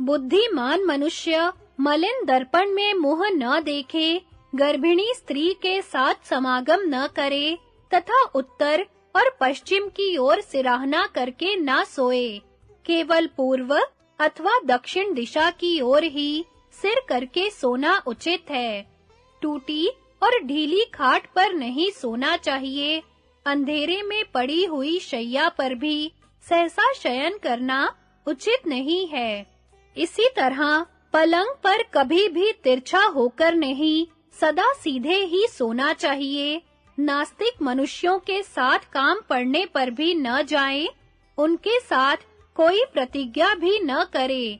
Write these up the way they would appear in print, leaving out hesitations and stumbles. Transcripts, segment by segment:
बुद्धिमान मनुष्य मलिन दर्पण में मुंह न देखे, गर्भिणी स्त्री के साथ समागम न करे तथा उत्तर और पश्चिम की ओर सिराहना करके ना सोए। केवल पूर्व अथवा दक्षिण दिशा की ओर ही सिर करके सोना उचित है। टूटी और ढीली खाट पर नहीं सोना चाहिए। अंधेरे में पड़ी हुई शैया पर भी सहसा शयन करना उचित नहीं है। इसी तरह पलंग पर कभी भी तिरछा होकर नहीं, सदा सीधे ही सोना चाहिए। नास्तिक मनुष्यों के साथ काम पड़ने पर भी न जाएं, उनके साथ कोई प्रतिज्ञा भी न करे।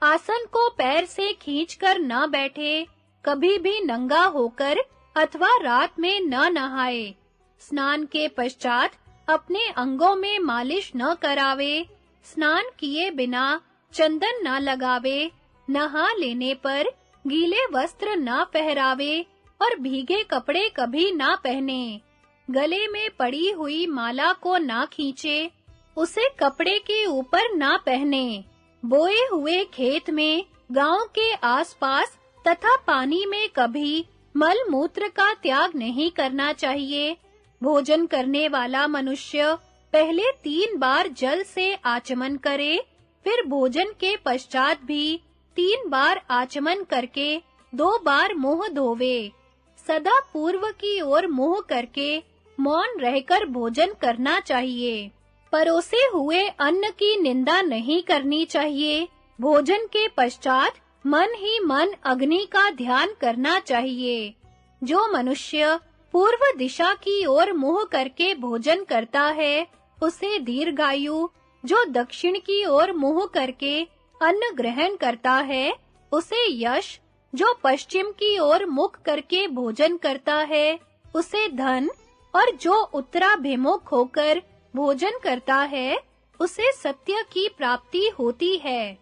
आसन को पैर से खींचकर न बैठे, कभी भी नंगा होकर अथवा रात में न नहाए। स्नान के पश्चात अपने अंगों में मालिश न करावे, स्नान किए बिना चंदन न लगावे, नहा लेने पर गीले वस्त्र न पहरावे और भीगे कपड़े कभी ना पहने। गले में पड़ी हुई माला को ना खींचे, उसे कपड़े के ऊपर ना पहने। बोए हुए खेत में, गांव के आसपास तथा पानी में कभी मल मूत्र का त्याग नहीं करना चाहिए। भोजन करने वाला मनुष्य पहले 3 बार जल से आचमन करे, फिर भोजन के पश्चात भी 3 बार आचमन करके 2 बार मुंह धोवे। सदा पूर्व की ओर मुंह करके मौन रहकर भोजन करना चाहिए। परोसे हुए अन्न की निंदा नहीं करनी चाहिए। भोजन के पश्चात मन ही मन अग्नि का ध्यान करना चाहिए। जो मनुष्य पूर्व दिशा की ओर मुंह करके भोजन करता है, उसे दीर्घायु, जो दक्षिण की ओर मुंह करके अन्न ग्रहण करता है, उसे यश, जो पश्चिम की ओर मुख करके भोजन करता है, उसे धन, और जो उत्तराभिमुख होकर भोजन करता है, उसे सत्य की प्राप्ति होती है।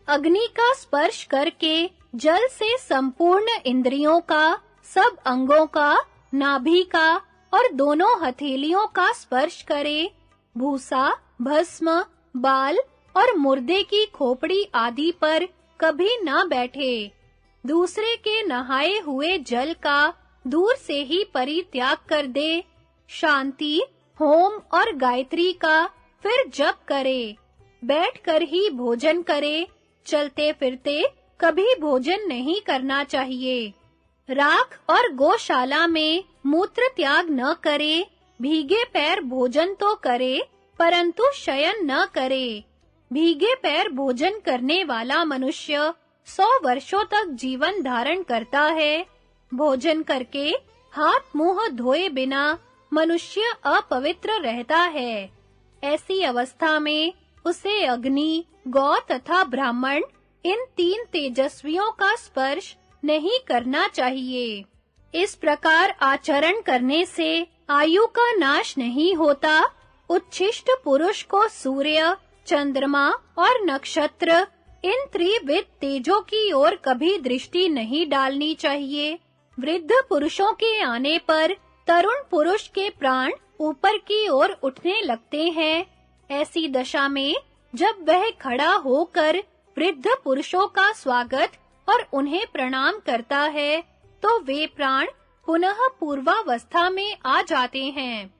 अग्नि का स्पर्श करके जल से संपूर्ण इंद्रियों का, सब अंगों का, नाभि का और दोनों हथेलियों का स्पर्श करे। भूसा, भस्म, बाल और मुर्दे की खोपड़ी आदि पर कभी ना बैठे। दूसरे के नहाए हुए जल का दूर से ही परित्याग कर दे। शांति, होम और गायत्री का फिर जप करे। बैठकर ही भोजन करे। चलते फिरते कभी भोजन नहीं करना चाहिए। राख और गौशाला में मूत्र त्याग न करे। भीगे पैर भोजन तो करे, परंतु शयन न करे। भीगे पैर भोजन करने वाला मनुष्य 100 वर्षों तक जीवन धारण करता है। भोजन करके हाथ मुंह धोए बिना मनुष्य अपवित्र रहता है। ऐसी अवस्था में उसे अग्नि, गौ तथा ब्राह्मण, इन 3 तेजस्वियों का स्पर्श नहीं करना चाहिए। इस प्रकार आचरण करने से आयु का नाश नहीं होता। उच्छिष्ट पुरुष को सूर्य, चंद्रमा और नक्षत्र, इन त्रिविध तेजों की ओर कभी दृष्टि नहीं डालनी चाहिए। वृद्ध पुरुषों के आने पर तरुण पुरुष के प्राण ऊपर की ओर उठने लगते हैं। ऐसी दशा में जब वह खड़ा होकर वृद्ध पुरुषों का स्वागत और उन्हें प्रणाम करता है, तो वे प्राण पुनः पूर्वावस्था में आ जाते हैं।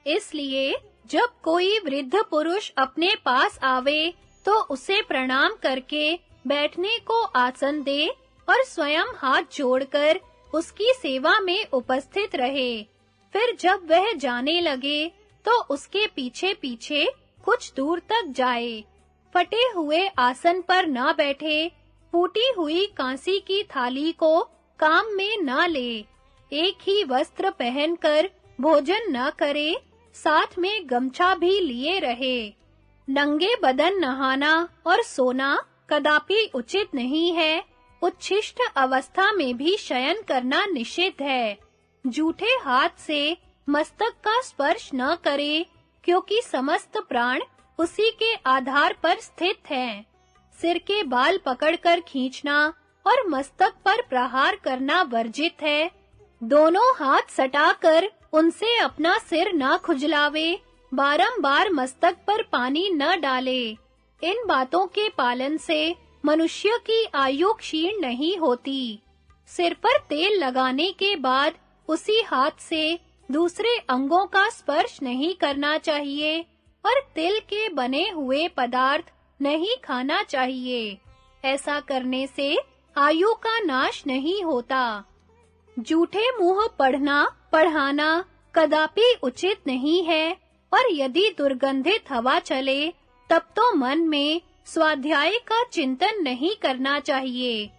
इसलिए जब कोई वृद्ध पुरुष अपने पास आवे, तो उसे प्रणाम करके बैठने को आसन दे और स्वयं हाथ जोड़कर उसकी सेवा में उपस्थित रहे। फिर जब वह जाने लगे, तो उसके पीछे-पीछे कुछ दूर तक जाए। फटे हुए आसन पर ना बैठे, फूटी हुई कांसी की थाली को काम में ना ले, एक ही वस्त्र पहनकर भोजन न करे, साथ में गमछा भी लिए रहे। नंगे बदन नहाना और सोना कदापि उचित नहीं है। उच्छिष्ट अवस्था में भी शयन करना निषिद्ध है। जूठे हाथ से मस्तक का स्पर्श न करे, क्योंकि समस्त प्राण उसी के आधार पर स्थित हैं। सिर के बाल पकड़कर खींचना और मस्तक पर प्रहार करना वर्जित है। दोनों हाथ सटाकर उनसे अपना सिर न खुजलावे, बारंबार मस्तक पर पानी न डाले। इन बातों के पालन से मनुष्य की आयु क्षीण नहीं होती। सिर पर तेल लगाने के बाद उसी हाथ से दूसरे अंगों का स्पर्श नहीं करना चाहिए और तिल के बने हुए पदार्थ नहीं खाना चाहिए। ऐसा करने से आयु का नाश नहीं होता। झूठे मुंह पढ़ना, पढ़ाना कदापि उचित नहीं है और यदि दुर्गंधित हवा चले तब तो मन में स्वाध्याय का चिंतन नहीं करना चाहिए।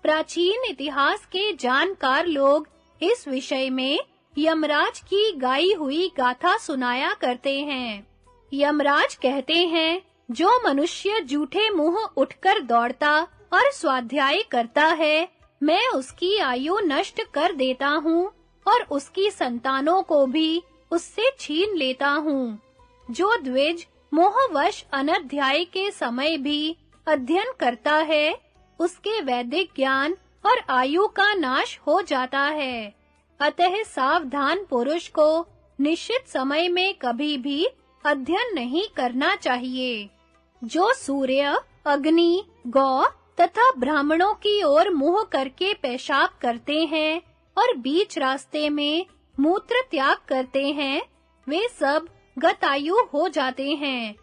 प्राचीन इतिहास के जानकार लोग इस विषय में यमराज की गाई हुई गाथा सुनाया करते हैं। यमराज कहते हैं, जो मनुष्य झूठे मुंह उठकर दौड़ता और स्वाध्याय करता है, मैं उसकी आयु नष्ट कर देता हूँ और उसकी संतानों को भी उससे छीन लेता हूँ। जो द्विज मोहवश अनध्याय के समय भी अध्ययन करता है, उसके वैदिक ज्ञान और आयु का नाश हो जाता है। अतः सावधान पुरुष को निश्चित समय में कभी भी अध्ययन नहीं करना चाहिए। जो सूर्य, अग्नि, गौ तथा ब्राह्मणों की ओर मुंह करके पेशाब करते हैं और बीच रास्ते में मूत्र त्याग करते हैं, वे सब गतायु हो जाते हैं।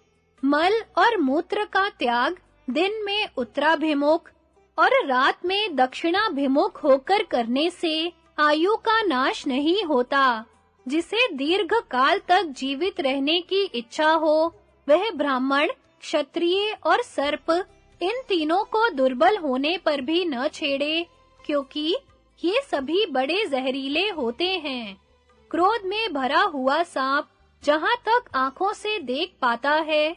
मल और मूत्र का त्याग दिन में उत्तराभिमुख और रात में दक्षिणाभिमुख होकर करने से आयु का नाश नहीं होता। जिसे दीर्घ काल तक जीवित रहने की इच्छा हो, वह ब्राह्मण, क्षत्रिय और सर्प इन तीनों को दुर्बल होने पर भी न छेड़े, क्योंकि ये सभी बड़े जहरीले होते हैं। क्रोध में भरा हुआ सांप जहाँ तक आंखों से देख पाता है,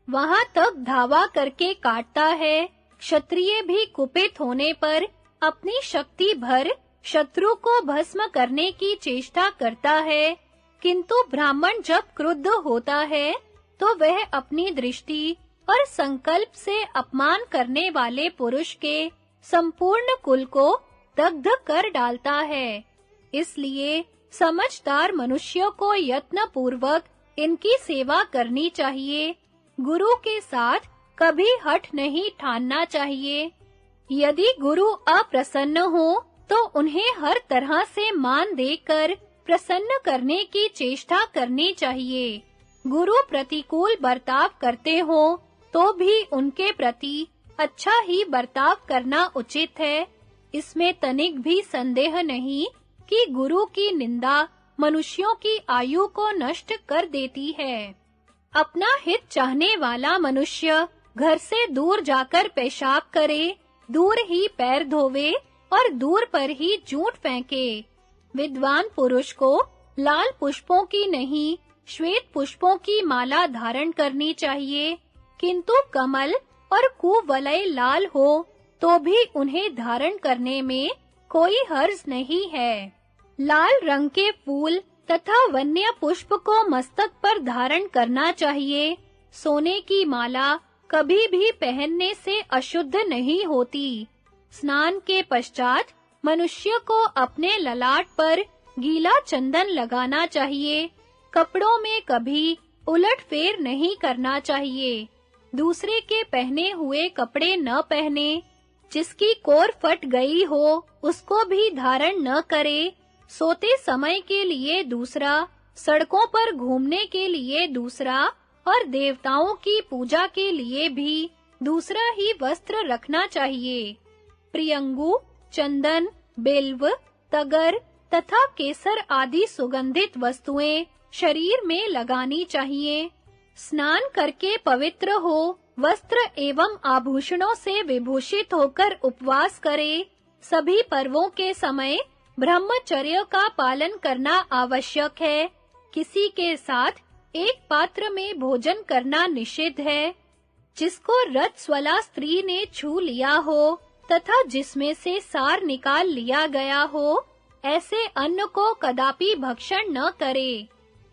वहाँ तक धावा करके काटता है। क्षत्रिय भी कुपित होने पर अपनी शक्ति भर शत्रु को भस्म करने की चेष्टा करता है, किंतु ब्राह्मण जब क्रुद्ध होता है, तो वह अपनी दृष्टि और संकल्प से अपमान करने वाले पुरुष के संपूर्ण कुल को दग्ध कर डालता है। इसलिए समझदार मनुष्य को यत्न पूर्वक इनकी सेवा करनी चाहिए। गुरु के साथ कभी हठ नहीं ठानना चाहिए। यदि गुरु अप्रसन्न हो, तो उन्हें हर तरह से मान देकर प्रसन्न करने की चेष्टा करनी चाहिए। गुरु प्रतिकूल बर्ताव करते हो, तो भी उनके प्रति अच्छा ही बर्ताव करना उचित है। इसमें तनिक भी संदेह नहीं कि गुरु की निंदा मनुष्यों की आयु को नष्ट कर देती है। अपना हित चाहने वाला मनुष्य घर से दूर जाकर पेशाब करे, दूर ही पैर धोवे और दूर पर ही जूठ फेंके। विद्वान पुरुष को लाल पुष्पों की नहीं, श्वेत पुष्पों की माला धारण करनी चाहिए, किंतु कमल और कुवलय लाल हो तो भी उन्हें धारण करने में कोई हर्ज नहीं है। लाल रंग के फूल तथा वन्य पुष्प को मस्तक पर धारण करना चाहिए। सोने की माला कभी भी पहनने से अशुद्ध नहीं होती। स्नान के पश्चात मनुष्य को अपने ललाट पर गीला चंदन लगाना चाहिए। कपड़ों में कभी उलट-फेर नहीं करना चाहिए। दूसरे के पहने हुए कपड़े न पहने। जिसकी कोर फट गई हो, उसको भी धारण न करे। सोते समय के लिए दूसरा, सड़कों पर घूमने के लिए दूसरा और देवताओं की पूजा के लिए भी दूसरा ही वस्त्र रखना चाहिए। प्रियंगु, चंदन, बिल्व, तगर तथा केसर आदि सुगंधित वस्तुएं शरीर में लगानी चाहिए। स्नान करके पवित्र हो, वस्त्र एवं आभूषणों से विभूषित होकर उपवास करे। सभी पर्वों के समय ब्रह्मचर्य का पालन करना आवश्यक है। किसी के साथ एक पात्र में भोजन करना निषिद्ध है। जिसको रजस्वला स्त्री ने छू लिया हो तथा जिसमें से सार निकाल लिया गया हो, ऐसे अन्न को कदापि भक्षण न करे।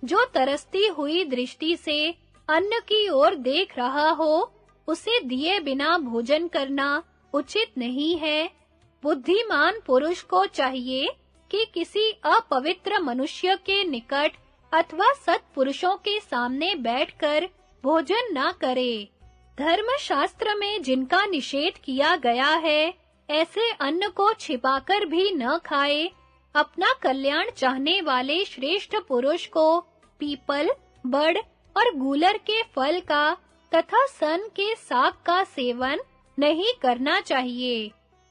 जो तरसती हुई दृष्टि से अन्न की ओर देख रहा हो, उसे दिए बिना भोजन करना उचित नहीं है। बुद्धिमान पुरुष को चाहिए कि किसी अपवित्र मनुष्य के निकट अथवा सत्पुरुषों के सामने बैठकर भोजन ना करे। धर्मशास्त्र में जिनका निषेध किया गया है, ऐसे अन्न को छिपाकर भी न खाए। अपना कल्याण चाहने वाले श्रेष्ठ पुरुष को पीपल, बड़ और गूलर के फल का तथा सन के साग का सेवन नहीं करना चाहिए।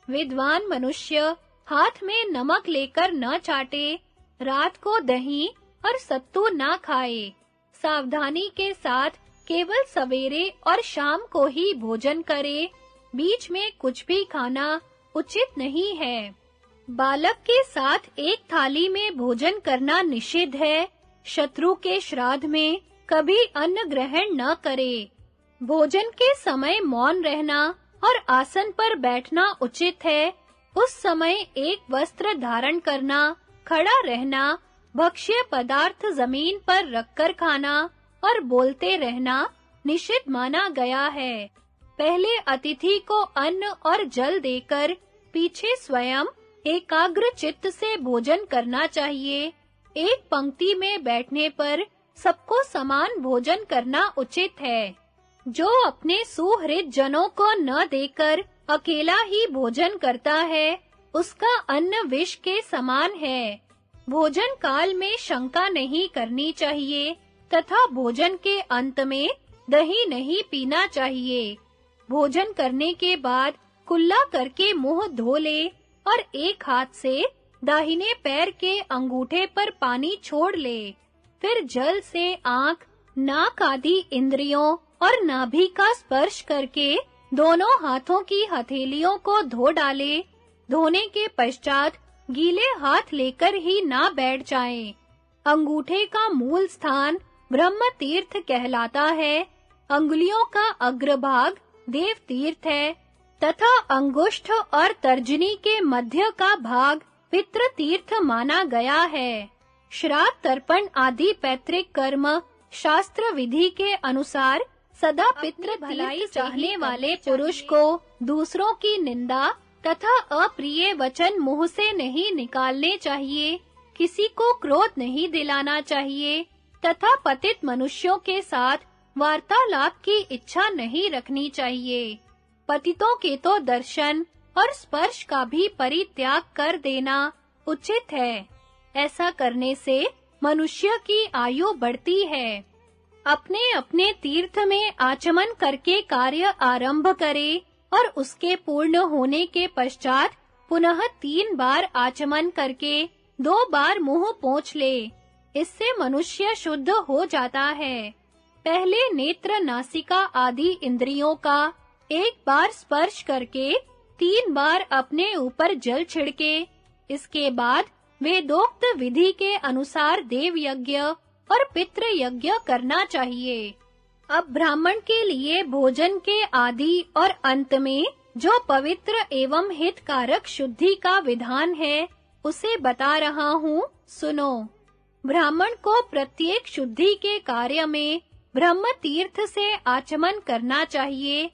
विद्वान मनुष्य हाथ में नमक लेकर न चाटे, रात को दही और सत्तू न खाए। सावधानी के साथ केवल सवेरे और शाम को ही भोजन करे, बीच में कुछ भी खाना उचित नहीं है। बालक के साथ एक थाली में भोजन करना निषिद्ध है। शत्रु के श्राद्ध में कभी अन्न ग्रहण न करे। भोजन के समय मौन रहना और आसन पर बैठना उचित है। उस समय एक वस्त्र धारण करना, खड़ा रहना, भक्ष्य पदार्थ जमीन पर रखकर खाना और बोलते रहना निषिद्ध माना गया है। पहले अतिथि को अन्न और जल देकर पीछे स्वयं एकाग्र चित्त से भोजन करना चाहिए। एक पंक्ति में बैठने पर सबको समान भोजन करना उचित है। जो अपने सुहृद जनों को न देकर अकेला ही भोजन करता है, उसका अन्न विष के समान है। भोजन काल में शंका नहीं करनी चाहिए तथा भोजन के अंत में दही नहीं पीना चाहिए। भोजन करने के बाद कुल्ला करके मुंह धो ले और एक हाथ से दाहिने पैर के अंगूठे पर पानी छोड़ ले। फिर जल से आँख, नाक आदि इंद्रियों और नाभि का स्पर्श करके दोनों हाथों की हथेलियों को धो डाले। धोने के पश्चात गीले हाथ लेकर ही ना बैठ जाएं। अंगूठे का मूल स्थान ब्रह्म तीर्थ कहलाता है। अंगुलियों का अग्रभाग देव तीर्थ है तथा अंगुष्ठ और तर्जनी के मध्य का भाग पितृ तीर्थ माना गया है। श्राद्ध, तर्पण आदि पैतृक कर्म शास्त्र विधि के अनुसार सदा पितृ भलाई चाहने वाले पुरुष को दूसरों की निंदा तथा अप्रिय वचन मुंह से नहीं निकालने चाहिए। किसी को क्रोध नहीं दिलाना चाहिए तथा पतित मनुष्यों के साथ वार्तालाप की इच्छा नहीं रखनी चाहिए। पतितों के तो दर्शन और स्पर्श का भी परित्याग कर देना उचित है। ऐसा करने से मनुष्य की आयु बढ़ती है। अपने-अपने तीर्थ में आचमन करके कार्य आरंभ करे और उसके पूर्ण होने के पश्चात पुनः 3 बार आचमन करके 2 बार मुंह पोंछ ले। इससे मनुष्य शुद्ध हो जाता है। पहले नेत्र, नासिका आदि इंद्रियों का 1 बार स्पर्श करके 3 बार अपने ऊपर जल छिड़के। इसके बाद वेदोक्त विधि के अनुसार देव यज्ञ और पितृ यज्ञ करना चाहिए। अब ब्राह्मण के लिए भोजन के आदि और अंत में जो पवित्र एवं हितकारक शुद्धि का विधान है, उसे बता रहा हूँ, सुनो। ब्राह्मण को प्रत्येक शुद्धि के कार्य में ब्रह्म तीर्थ से आचमन करना चाहिए।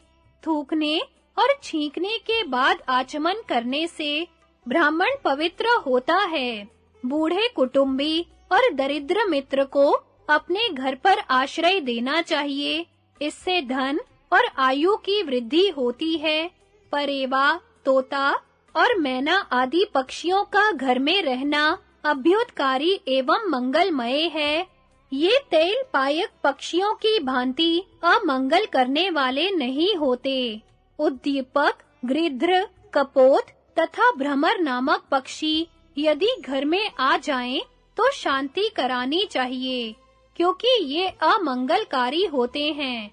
थूकने और छींकने के बाद आचमन करने से ब्राह्मण पवित्र होता है। बूढ़े कुटुंबी और दरिद्र मित्र को अपने घर पर आश्रय देना चाहिए। इससे धन और आयु की वृद्धि होती है। परेवा, तोता और मैना आदि पक्षियों का घर में रहना अभ्युदकारी एवं मंगलमय है। ये तेल पायक पक्षियों की भांति अमंगल करने वाले नहीं होते। उद्दीपक, गृध्र, कपोत तथा भ्रमर नामक पक्षी यदि घर में आ जाएं, तो शांति करानी चाहिए, क्योंकि ये अमंगलकारी होते हैं।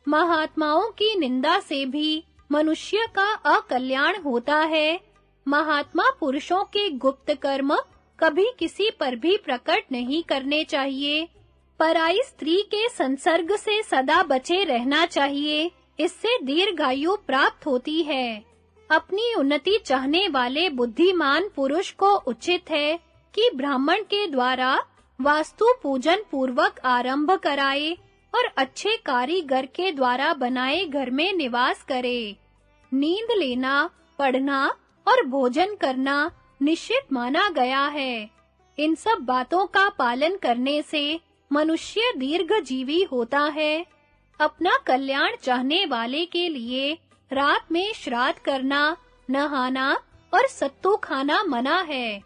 महात्माओं की निंदा से भी मनुष्य का अकल्याण होता है। महात्मा पुरुषों के गुप्त कर्म कभी किसी पर भी प्रकट नहीं करने चाहिए। पराई स्त्री के संसर्ग से सदा बचे रहना चाहिए। इससे दीर्घायु प्राप्त होती है। अपनी उन्नति चाहने वाले बुद्धिमान पुरुष को उचित है कि ब्राह्मण के द्वारा वास्तु पूजन पूर्वक आरंभ कराए और अच्छे कारीगर के द्वारा बनाए घर में निवास करे। नींद लेना, पढ़ना और भोजन करना निश्चित माना गया है। इन सब बातों का पालन करने से मनुष्य दीर्घजीवी होता है। अपना कल्याण चाहने वाले के लिए रात में श्राद्ध करना, नहाना और सत्तू खाना मना है।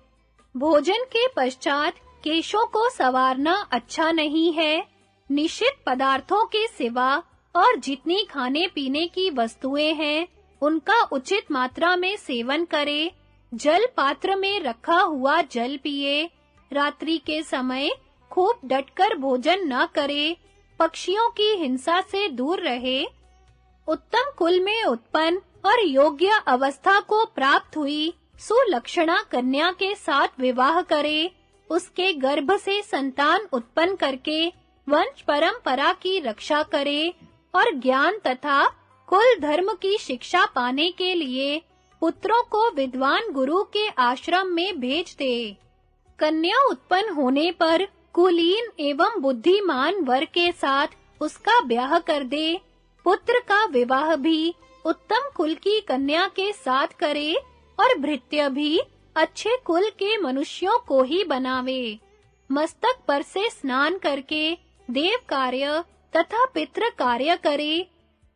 भोजन के पश्चात केशों को संवारना अच्छा नहीं है। निश्चित पदार्थों के सिवा और जितनी खाने पीने की वस्तुएं हैं, उनका उचित मात्रा में सेवन करें। जल पात्र में रखा हुआ जल पिए। रात्रि के समय खूब डटकर भोजन न करे। पक्षियों की हिंसा से दूर रहे। उत्तम कुल में उत्पन्न और योग्य अवस्था को प्राप्त हुई सुलक्षणा कन्या के साथ विवाह करे। उसके गर्भ से संतान उत्पन्न करके वंश परंपरा की रक्षा करे और ज्ञान तथा कुल धर्म की शिक्षा पाने के लिए पुत्रों को विद्वान गुरु के आश्रम में भेज दे। कन्या उत्पन्न होने पर कुलीन एवं बुद्धिमान वर के साथ उसका ब्याह कर दे। पुत्र का विवाह भी उत्तम कुल की कन्या के साथ करे और भृत्य भी अच्छे कुल के मनुष्यों को ही बनावे। मस्तक पर से स्नान करके देव कार्य तथा पितृ कार्य करे।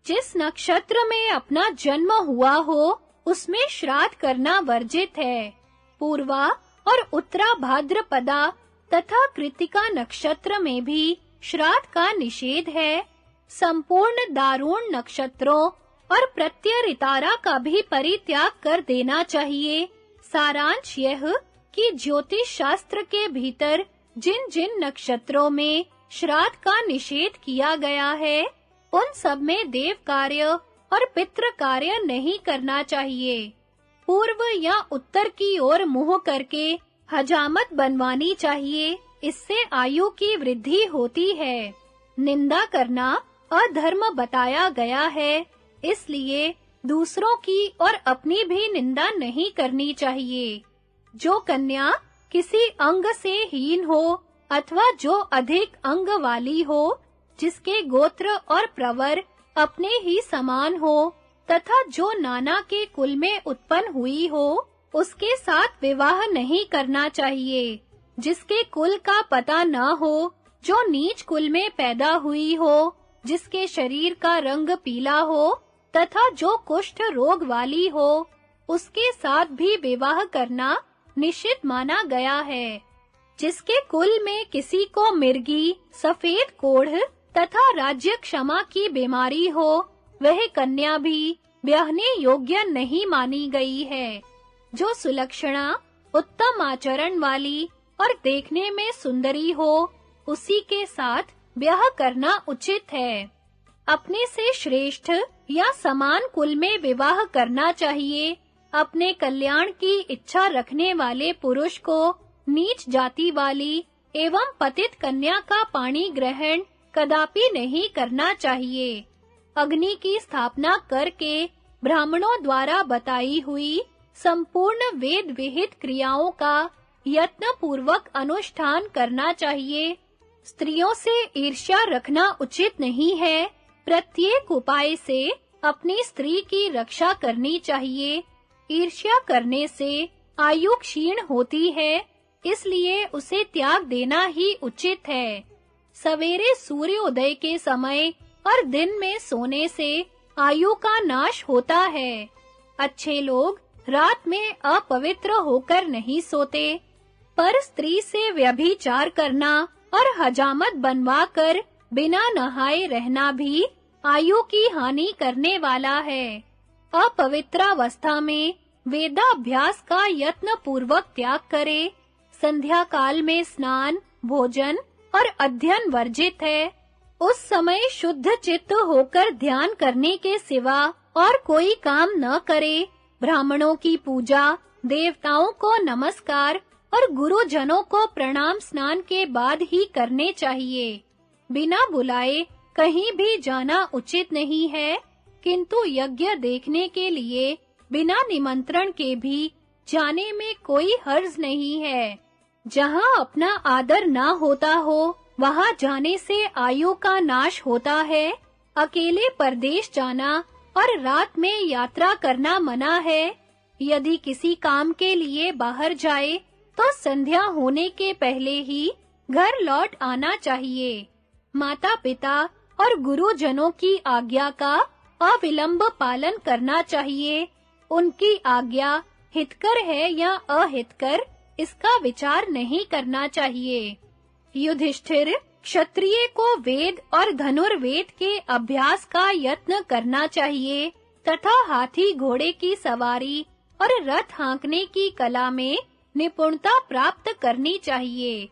जिस नक्षत्र में अपना जन्म हुआ हो, उसमें श्राद्ध करना वर्जित है। पूर्वा और उत्तरा भाद्रपदा तथा कृत्तिका नक्षत्र में भी श्राद्ध का निषेध है। संपूर्ण दारुण नक्षत्रों और प्रत्यरितारा का भी परित्याग कर देना चाहिए। सारांश यह कि ज्योतिष शास्त्र के भीतर जिन-जिन नक्षत्रों में श्राद्ध का निषेध किया गया है, उन सब में देव कार्य और पितृ कार्य नहीं करना चाहिए। पूर्व या उत्तर की ओर मुंह करके हजामत बनवानी चाहिए। इससे आयु की वृद्धि होती है। निंदा करना अधर्म बताया गया है, इसलिए दूसरों की और अपनी भी निंदा नहीं करनी चाहिए। जो कन्या किसी अंग से हीन हो अथवा जो अधिक अंग वाली हो, जिसके गोत्र और प्रवर अपने ही समान हो तथा जो नाना के कुल में उत्पन्न हुई हो, उसके साथ विवाह नहीं करना चाहिए। जिसके कुल का पता न हो, जो नीच कुल में पैदा हुई हो, जिसके शरीर का रंग पीला हो तथा जो कुष्ठ रोग वाली हो, उसके साथ भी विवाह करना निषिद्ध माना गया है। जिसके कुल में किसी को मिर्गी, सफेद कोढ़ तथा राज्य क्षमा की बीमारी हो, वह कन्या भी ब्याहने योग्य नहीं मानी गई है। जो सुलक्षणा, उत्तम आचरण वाली और देखने में सुंदरी हो, उसी के साथ ब्याह करना उचित है। अपने से श्रेष्ठ या समान कुल में विवाह करना चाहिए। अपने कल्याण की इच्छा रखने वाले पुरुष को नीच जाति वाली एवं पतित कन्या का पाणी ग्रहण कदापि नहीं करना चाहिए। अग्नि की स्थापना करके ब्राह्मणों द्वारा बताई हुई संपूर्ण वेद विहित क्रियाओं का यत्न पूर्वक अनुष्ठान करना चाहिए। स्त्रियों से ईर्ष्या रखना उचित नहीं है। प्रत्येक उपाय से अपनी स्त्री की रक्षा करनी चाहिए। ईर्ष्या करने से आयु क्षीण होती है, इसलिए उसे त्याग देना ही उचित है। सवेरे सूर्योदय के समय और दिन में सोने से आयु का नाश होता है। अच्छे लोग रात में अपवित्र होकर नहीं सोते, पर स्त्री से व्यभिचार करना और हजामत बनवाकर बिना नहाए रहना भी आयु की हानि करने वाला है। अपवित्रावस्था में वेदाभ्यास का यत्न पूर्वक त्याग करे। संध्या काल में स्नान, भोजन और अध्ययन वर्जित है। उस समय शुद्ध चित्त होकर ध्यान करने के सिवा और कोई काम न करे। ब्राह्मणों की पूजा, देवताओं को नमस्कार और गुरुजनों को प्रणाम स्नान के बाद ही करने चाहिए। बिना बुलाए कहीं भी जाना उचित नहीं है, किंतु यज्ञ देखने के लिए बिना निमंत्रण के भी जाने में कोई हर्ज नहीं है। जहां अपना आदर ना होता हो, वहां जाने से आयु का नाश होता है। अकेले परदेश जाना और रात में यात्रा करना मना है। यदि किसी काम के लिए बाहर जाए, तो संध्या होने के पहले ही घर लौट आना चाहिए। माता-पिता और गुरुजनों की आज्ञा का अविलंब पालन करना चाहिए। उनकी आज्ञा हितकर है या अहितकर, इसका विचार नहीं करना चाहिए। युधिष्ठिर, क्षत्रिय को वेद और धनुर्वेद के अभ्यास का यत्न करना चाहिए तथा हाथी घोड़े की सवारी और रथ हाँकने की कला में निपुणता प्राप्त करनी चाहिए।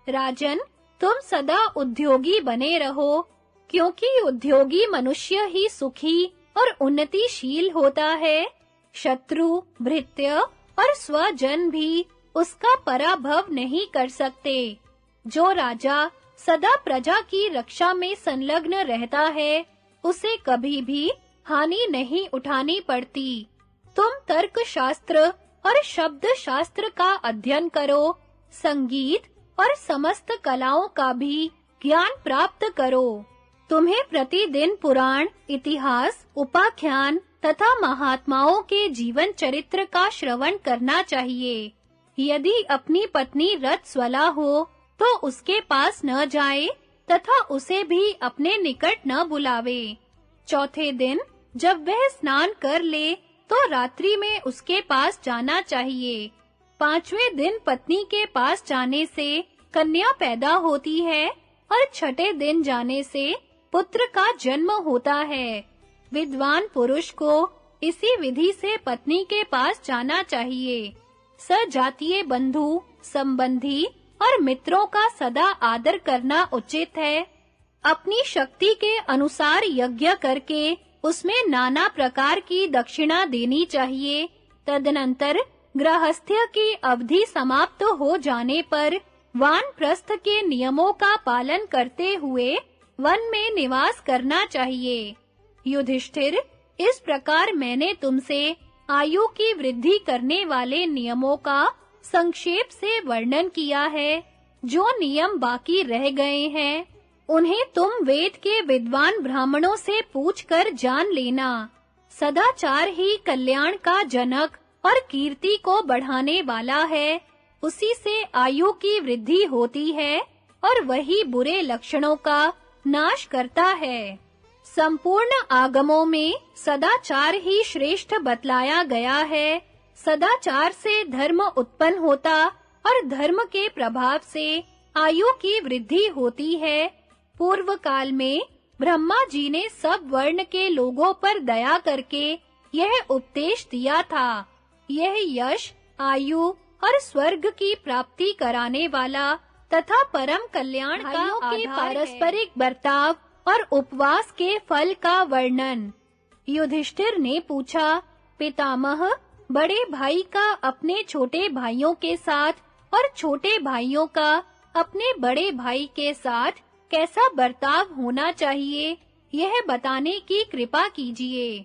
राजन, तुम सदा उद्योगी बने रहो, क्योंकि उद्योगी मनुष्य ही सुखी और उन्नतिशील होता है। शत्रु, भृत्य और स्वजन भी उसका पराभव नहीं कर सकते। जो राजा सदा प्रजा की रक्षा में संलग्न रहता है, उसे कभी भी हानि नहीं उठानी पड़ती। तुम तर्क शास्त्र और शब्द शास्त्र का अध्ययन करो, संगीत और समस्त कलाओं का भी ज्ञान प्राप्त करो। तुम्हें प्रतिदिन पुराण, इतिहास, उपाख्यान तथा महात्माओं के जीवन चरित्र का श्रवण करना चाहिए। यदि अपनी पत्नी रथस्वला हो तो उसके पास न जाए तथा उसे भी अपने निकट न बुलावे। चौथे दिन जब वह स्नान कर ले तो रात्रि में उसके पास जाना चाहिए। पांचवें दिन पत्नी के पास जाने से कन्या पैदा होती है और छठे दिन जाने से पुत्र का जन्म होता है। विद्वान पुरुष को इसी विधि से पत्नी के पास जाना चाहिए। सजातीय बंधु, संबंधी और मित्रों का सदा आदर करना उचित है। अपनी शक्ति के अनुसार यज्ञ करके उसमें नाना प्रकार की दक्षिणा देनी चाहिए। तदनंतर गृहस्थ्य की अवधि समाप्त हो जाने पर वानप्रस्थ के नियमों का पालन करते हुए वन में निवास करना चाहिए। युधिष्ठिर, इस प्रकार मैंने तुमसे आयु की वृद्धि करने वाले नियमों का संक्षेप से वर्णन किया है। जो नियम बाकी रह गए हैं, उन्हें तुम वेद के विद्वान ब्राह्मणों से पूछकर जान लेना। सदाचार ही कल्याण का जनक और कीर्ति को बढ़ाने वाला है। उसी से आयु की वृद्धि होती है और वही बुरे लक्षणों का नाश करता है। संपूर्ण आगमों में सदाचार ही श्रेष्ठ बतलाया गया है। सदाचार से धर्म उत्पन्न होता और धर्म के प्रभाव से आयु की वृद्धि होती है। पूर्व काल में ब्रह्मा जी ने सब वर्ण के लोगों पर दया करके यह उपदेश दिया था। यह यश, आयु और स्वर्ग की प्राप्ति कराने वाला तथा परम कल्याण का आधार है। पारस्परिक बर्ताव और उपवास के फल का वर्णन। युधिष्ठिर ने पूछा, पितामह, बड़े भाई का अपने छोटे भाइयों के साथ और छोटे भाइयों का अपने बड़े भाई के साथ कैसा बर्ताव होना चाहिए, यह बताने की कृपा कीजिए।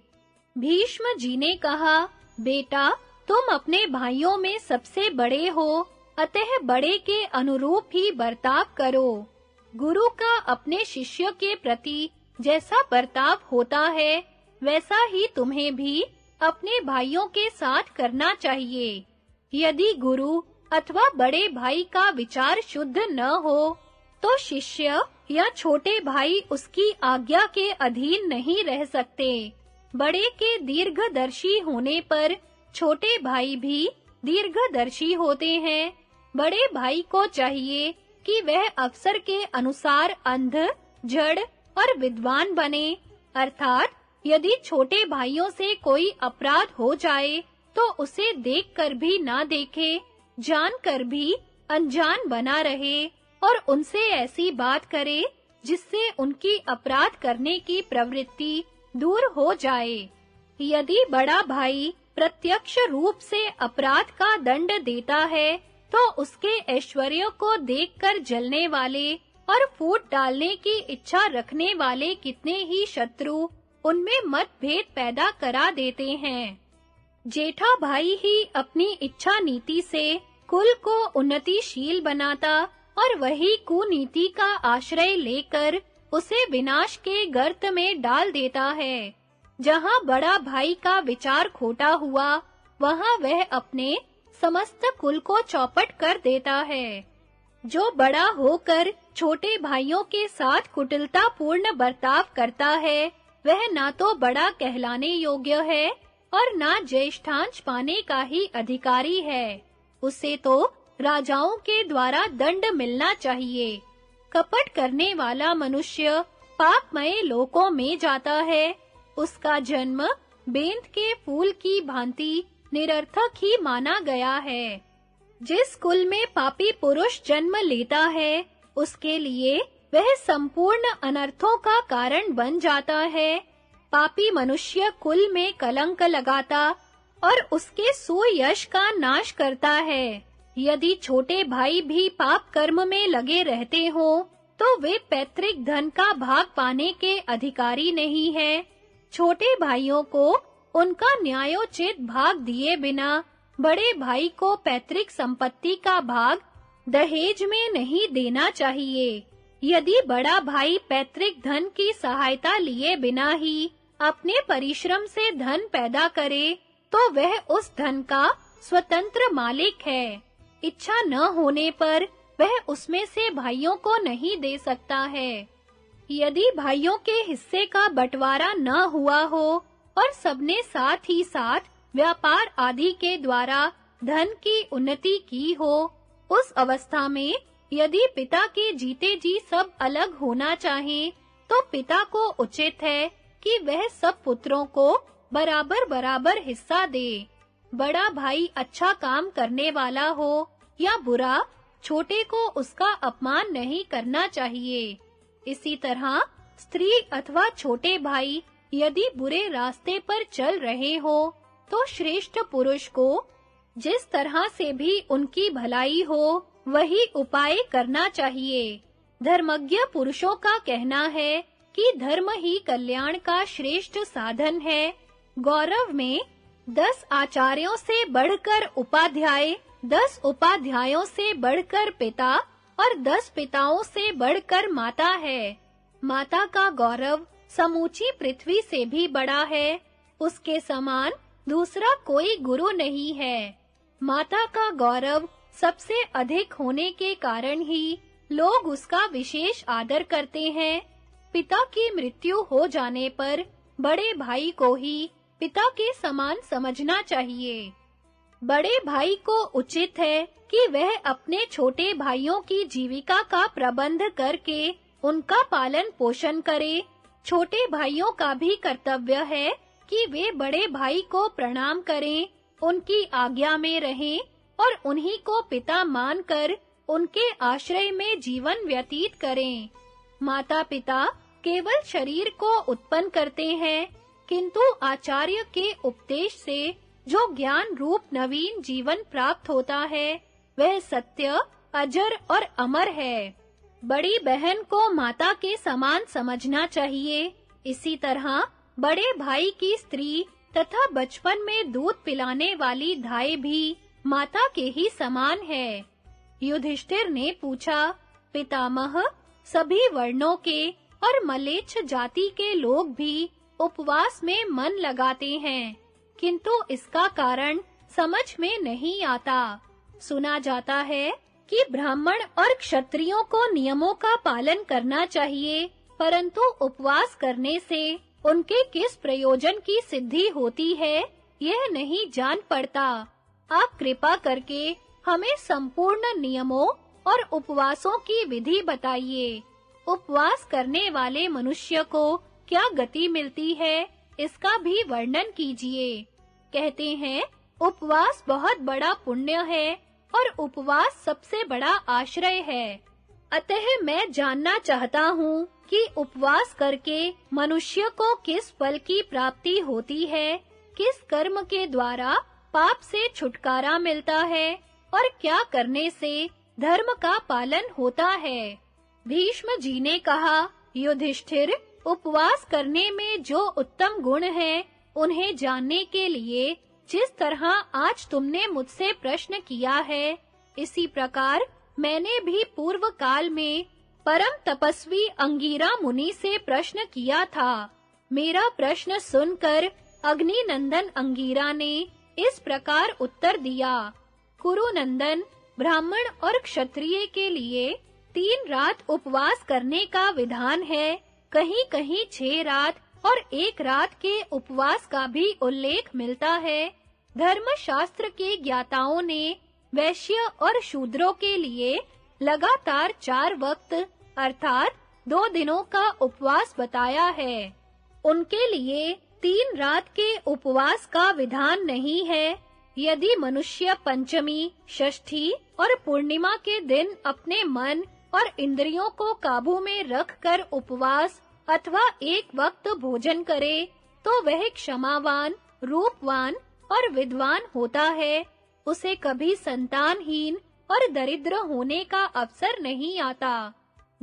भीष्म जी ने कहा, बेटा, तुम अपने भाइयों में सबसे बड़े हो, अतः बड़े के अनुरूप ही बर्ताव करो। गुरु का अपने शिष्य के प्रति जैसा बर्ताव होता है, वैसा ही तुम्हें भी अपने भाइयों के साथ करना चाहिए। यदि गुरु अथवा बड़े भाई का विचार शुद्ध न हो, तो शिष्य या छोटे भाई उसकी आज्ञा के अधीन नहीं रह सकते। बड़े के दीर्घदर्शी होने पर छोटे भाई भी दीर्घदर्शी होते हैं। बड़े भाई को चाहिए कि वह अवसर के अनुसार अंध, जड़ और विद्वान बने। अर्थात यदि छोटे भाइयों से कोई अपराध हो जाए तो उसे देखकर भी ना देखे, जानकर भी अनजान बना रहे और उनसे ऐसी बात करे जिससे उनकी अपराध करने की प्रवृत्ति दूर हो जाए। यदि बड़ा भाई प्रत्यक्ष रूप से अपराध का दंड देता है, तो उसके ऐश्वर्य को देखकर जलने वाले और फूट डालने की इच्छा रखने वाले कितने ही शत्रु उनमें मतभेद पैदा करा देते हैं। जेठा भाई ही अपनी इच्छा नीति से कुल को उन्नतिशील बनाता और वही कुनीति का आश्रय लेकर उसे विनाश के गर्त में डाल देता है। जहाँ बड़ा भाई का विचार खोटा हुआ, वहाँ वह अपने समस्त कुल को चौपट कर देता है। जो बड़ा होकर छोटे भाइयों के साथ कुटिलता पूर्ण बर्ताव करता है, वह ना तो बड़ा कहलाने योग्य है और ना ज्येष्ठांश पाने का ही अधिकारी है। उसे तो राजाओं के द्वारा दंड मिलना चाहिए। कपट करने वाला मनुष्य पापमय लोकों में जाता है। उसका जन्म बेंत के फूल की भांति निरर्थक ही माना गया है। जिस कुल में पापी पुरुष जन्म लेता है, उसके लिए वह संपूर्ण अनर्थों का कारण बन जाता है। पापी मनुष्य कुल में कलंक लगाता और उसके सुयश का नाश करता है। यदि छोटे भाई भी पाप कर्म में लगे रहते हो, तो वे पैतृक धन का भाग पाने के अधिकारी नहीं है। छोटे भाइयों को उनका न्यायोचित भाग दिए बिना बड़े भाई को पैतृक संपत्ति का भाग दहेज में नहीं देना चाहिए। यदि बड़ा भाई पैतृक धन की सहायता लिए बिना ही अपने परिश्रम से धन पैदा करे, तो वह उस धन का स्वतंत्र मालिक है। इच्छा न होने पर वह उसमें से भाइयों को नहीं दे सकता है। यदि भाइयों के हिस्से का बंटवारा न हुआ हो और सबने साथ ही साथ व्यापार आदि के द्वारा धन की उन्नति की हो, उस अवस्था में यदि पिता के जीते जी सब अलग होना चाहें, तो पिता को उचित है कि वह सब पुत्रों को बराबर-बराबर हिस्सा दे। बड़ा भाई अच्छा काम करने वाला हो या बुरा, छोटे को उसका अपमान नहीं करना चाहिए। इसी तरह स्त्री अथवा छोटे भाई यदि बुरे रास्ते पर चल रहे हो, तो श्रेष्ठ पुरुष को जिस तरह से भी उनकी भलाई हो, वही उपाय करना चाहिए। धर्मज्ञ पुरुषों का कहना है कि धर्म ही कल्याण का श्रेष्ठ साधन है। गौरव में 10 आचार्यों से बढ़कर उपाध्याय, 10 उपाध्यायों से बढ़कर पिता और 10 पिताओं से बढ़कर माता है। माता का गौरव समूची पृथ्वी से भी बड़ा है। उसके समान दूसरा कोई गुरु नहीं है। माता का गौरव सबसे अधिक होने के कारण ही लोग उसका विशेष आदर करते हैं। पिता की मृत्यु हो जाने पर बड़े भाई को ही पिता के समान समझना चाहिए। बड़े भाई को उचित है कि वह अपने छोटे भाइयों की जीविका का प्रबंध करके उनका पालन पोषण करे। छोटे भाइयों का भी कर्तव्य है कि वे बड़े भाई को प्रणाम करें, उनकी आज्ञा में रहें और उन्हीं को पिता मानकर उनके आश्रय में जीवन व्यतीत करें। माता-पिता केवल शरीर को उत्पन्न करते हैं, किंतु आचार्य के उपदेश से जो ज्ञान रूप नवीन जीवन प्राप्त होता है, वह सत्य, अजर और अमर है। बड़ी बहन को माता के समान समझना चाहिए। इसी तरह बड़े भाई की स्त्री तथा बचपन में दूध पिलाने वाली दाई भी माता के ही समान है। युधिष्ठिर ने पूछा, पितामह, सभी वर्णों के और मलेच्छ जाति के लोग भी उपवास में मन लगाते हैं, किंतु इसका कारण समझ में नहीं आता। सुना जाता है कि ब्राह्मण और क्षत्रियों को नियमों का पालन करना चाहिए, परंतु उपवास करने से उनके किस प्रयोजन की सिद्धि होती है, यह नहीं जान पड़ता। आप कृपा करके हमें संपूर्ण नियमों और उपवासों की विधि बताइए। उपवास करने वाले मनुष्य को क्या गति मिलती है, इसका भी वर्णन कीजिए। कहते हैं, उपवास बहुत बड़ा पुण्य है और उपवास सबसे बड़ा आश्रय है। अतः मैं जानना चाहता हूँ कि उपवास करके मनुष्य को किस फल की प्राप्ति होती है, किस कर्म के द्वारा पाप से छुटकारा मिलता है और क्या करने से धर्म का पालन होता है। भीष्म जी ने कहा, युधिष्ठिर, उपवास करने में जो उत्तम गुण हैं, उन्हें जानने के लिए जिस तरह आज तुमने मुझसे प्रश्न किया है, इसी प्रकार मैंने भी पूर्व काल में परम तपस्वी अंगीरा मुनि से प्रश्न किया था। मेरा प्रश्न सुनकर अग्नि नंदन अंगीरा ने इस प्रकार उत्तर दिया, कुरु नंदन, ब्राह्मण और क्षत्रिय के लिए 3 रात उपवास करने का विधान है। कहीं-कहीं 6 रात और 1 रात के उपवास का भी उल्लेख मिलता है। धर्मशास्त्र के ज्ञाताओं ने वैश्य और शूद्रों के लिए लगातार 4 वक्त अर्थात 2 दिनों का उपवास बताया है। उनके लिए 3 रात के उपवास का विधान नहीं है। यदि मनुष्य पंचमी, षष्ठी और पूर्णिमा के दिन अपने मन और इंद्रियों को काबू में रखकर उपवास अथवा 1 वक्त भोजन करे, तो वह क्षमावान, रूपवान और विद्वान होता है। उसे कभी संतानहीन और दरिद्र होने का अवसर नहीं आता।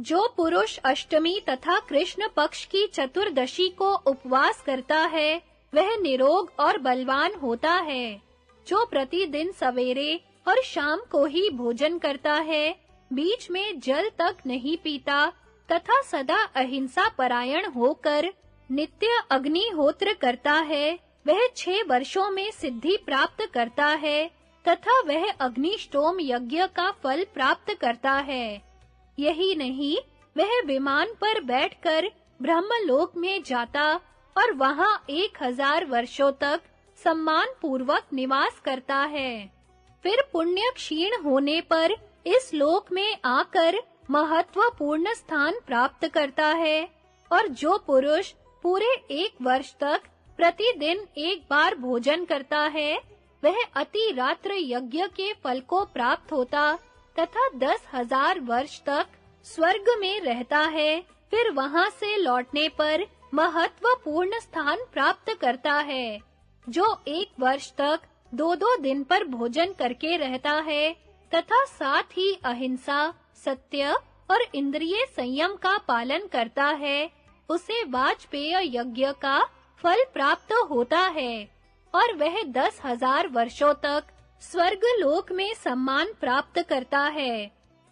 जो पुरुष अष्टमी तथा कृष्ण पक्ष की चतुर्दशी को उपवास करता है, वह निरोग और बलवान होता है। जो प्रतिदिन सवेरे और शाम को ही भोजन करता है, बीच में जल तक नहीं पीता तथा सदा अहिंसा परायण होकर नित्य अग्निहोत्र करता है, वह 6 वर्षों में सिद्धि प्राप्त करता है तथा वह अग्निष्टोम यज्ञ का फल प्राप्त करता है। यही नहीं, वह विमान पर बैठकर ब्रह्मलोक में जाता और वहां 1000 वर्षों तक सम्मान पूर्वक निवास करता है। फिर पुण्य क्षीण होने पर इस लोक में आकर महत्वपूर्ण स्थान प्राप्त करता है। और जो पुरुष पूरे 1 वर्ष तक प्रतिदिन 1 बार भोजन करता है, वह अति रात्र यज्ञ के फल को प्राप्त होता तथा 10,000 वर्ष तक स्वर्ग में रहता है। फिर वहां से लौटने पर महत्वपूर्ण स्थान प्राप्त करता है। जो 1 वर्ष तक 2-2 दिन पर भोजन करके रहता है तथा साथ ही अहिंसा, सत्य और इंद्रिय संयम का पालन करता है, उसे वाजपेय यज्ञ का फल प्राप्त होता है और वह 10,000 वर्षों तक स्वर्ग लोक में सम्मान प्राप्त करता है।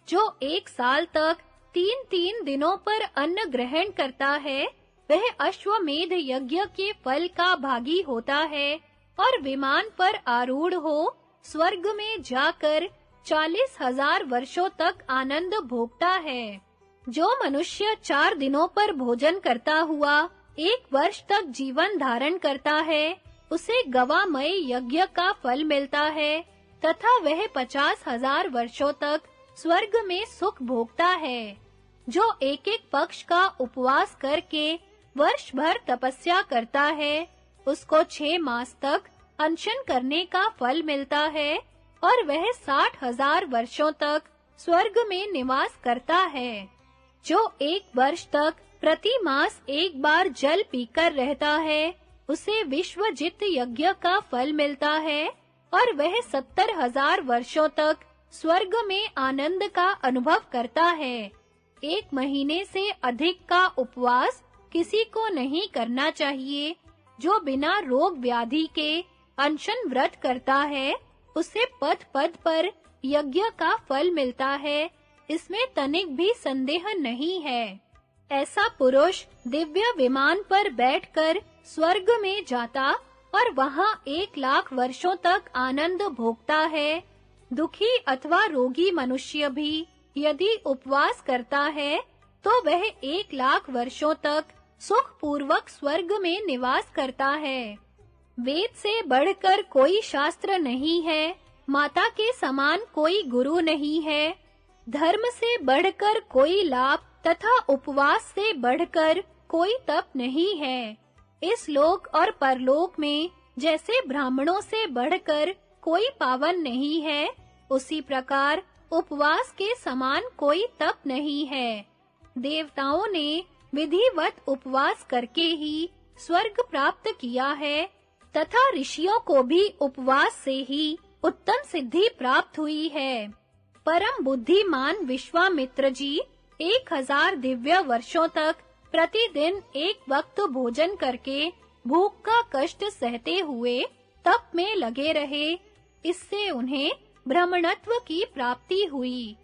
जो 1 साल तक 3-3 दिनों पर अन्न ग्रहण करता है, वह अश्वमेध यज्ञ के फल का भागी होता है और विमान पर आरूढ़ हो स्वर्ग में जाकर 40,000 वर्षों तक आनंद भोगता है। जो मनुष्य 4 दिनों पर भोजन करता हुआ 1 वर्ष तक जीवन धारण करता है, उसे गवामय यज्ञ का फल मिलता है तथा वह 50,000 वर्षों तक स्वर्ग में सुख भोगता है। जो एक-एक पक्ष का उपवास करके वर्ष भर तपस्या करता है, उसको 6 मास तक अनशन करने का फल मिलता है और वह 60,000 वर्षों तक स्वर्ग में निवास करता है। जो 1 वर्ष तक प्रति मास 1 बार जल पीकर रहता है, उसे विश्वजित यज्ञ का फल मिलता है और वह 70,000 वर्षों तक स्वर्ग में आनंद का अनुभव करता है। 1 महीने से अधिक का उपवास किसी को नहीं करना चाहिए। जो बिना रोग व्याधि के अनशन व्रत करता है, उसे पद-पद पर यज्ञ का फल मिलता है। इसमें तनिक भी संदेह नहीं है। ऐसा पुरुष दिव्य विमान पर बैठकर स्वर्ग में जाता और वहां 1,00,000 वर्षों तक आनंद भोगता है। दुखी अथवा रोगी मनुष्य भी यदि उपवास करता है, तो वह 1,00,000 वर्षों तक सुख पूर्वक स्वर्ग में निवास करता है। वेद से बढ़कर कोई शास्त्र नहीं है, माता के समान कोई गुरु नहीं है। धर्म से बढ़कर कोई लाभ तथा उपवास से बढ़कर कोई तप नहीं है। इस लोक और परलोक में जैसे ब्राह्मणों से बढ़कर कोई पावन नहीं है, उसी प्रकार उपवास के समान कोई तप नहीं है। देवताओं ने विधिवत उपवास करके ही स्वर्ग प्राप्त किया है तथा ऋषियों को भी उपवास से ही उत्तम सिद्धि प्राप्त हुई है। परम बुद्धिमान विश्वामित्र जी 1000 दिव्य वर्षों तक प्रतिदिन 1 वक्त भोजन करके भूख का कष्ट सहते हुए तप में लगे रहे। इससे उन्हें ब्राह्मणत्व की प्राप्ति हुई।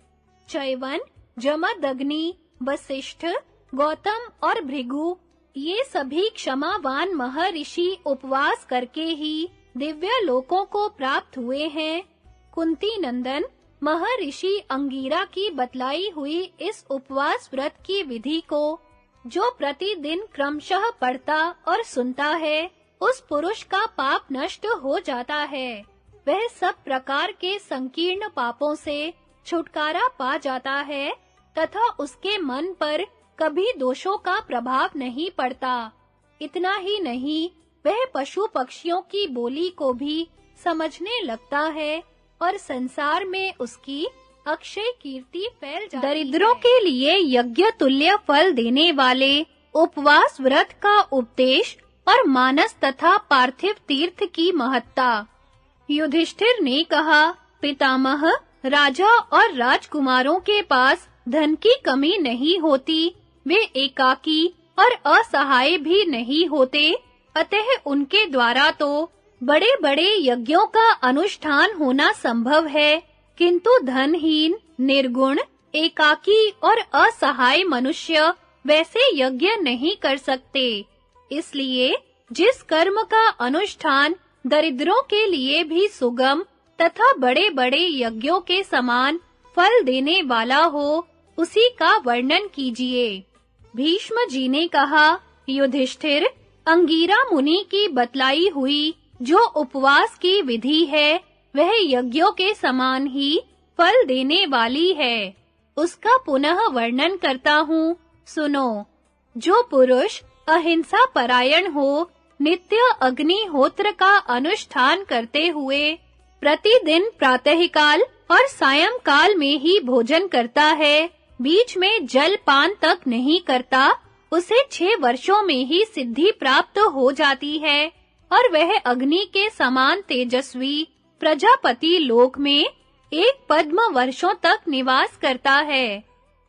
चैवन, जमदग्नि, वशिष्ठ, गौतम और भृगु ये सभी क्षमावान महर्षि उपवास करके ही दिव्य लोकों को प्राप्त हुए हैं। कुंती नंदन, महर्षि अंगीरा की बतलाई हुई इस उपवास व्रत की विधि को जो प्रतिदिन क्रमशः पढ़ता और सुनता है, उस पुरुष का पाप नष्ट हो जाता है। वह सब प्रकार के संकीर्ण पापों से छुटकारा पा जाता है तथा उसके मन पर कभी दोषों का प्रभाव नहीं पड़ता। इतना ही नहीं, वह पशु पक्षियों की बोली को भी समझने लगता है और संसार में उसकी अक्षय कीर्ति फैल जाती है। दरिद्रों के लिए यज्ञ तुल्य फल देने वाले उपवास व्रत का उपदेश और मानस तथा पार्थिव तीर्थ की महत्ता। युधिष्ठिर ने कहा, पितामह, राजा और राजकुमारों के पास धन की कमी नहीं होती, वे एकाकी और असहाय भी नहीं होते, अतः उनके द्वारा तो बड़े-बड़े यज्ञों का अनुष्ठान होना संभव है, किंतु धनहीन, निर्गुण, एकाकी और असहाय मनुष्य वैसे यज्ञ नहीं कर सकते। इसलिए जिस कर्म का अनुष्ठान दरिद्रों के लिए भी सुगम तथा बड़े-बड़े यज्ञों के समान फल देने वाला हो, उसी का वर्णन कीजिए। भीष्म जी ने कहा, युधिष्ठिर, अंगीरा मुनि की बतलाई हुई जो उपवास की विधि है, वह यज्ञों के समान ही फल देने वाली है। उसका पुनः वर्णन करता हूँ, सुनो। जो पुरुष अहिंसा परायण हो, नित्य अग्निहोत्र का अनुष्ठान करते हुए प्रतिदिन प्रातःकाल और सायंकाल में ही भोजन करता है, बीच में जल पान तक नहीं करता, उसे 6 वर्षों में ही सिद्धि प्राप्त हो जाती है और वह अग्नि के समान तेजस्वी प्रजापति लोक में 1 पद्म वर्षों तक निवास करता है।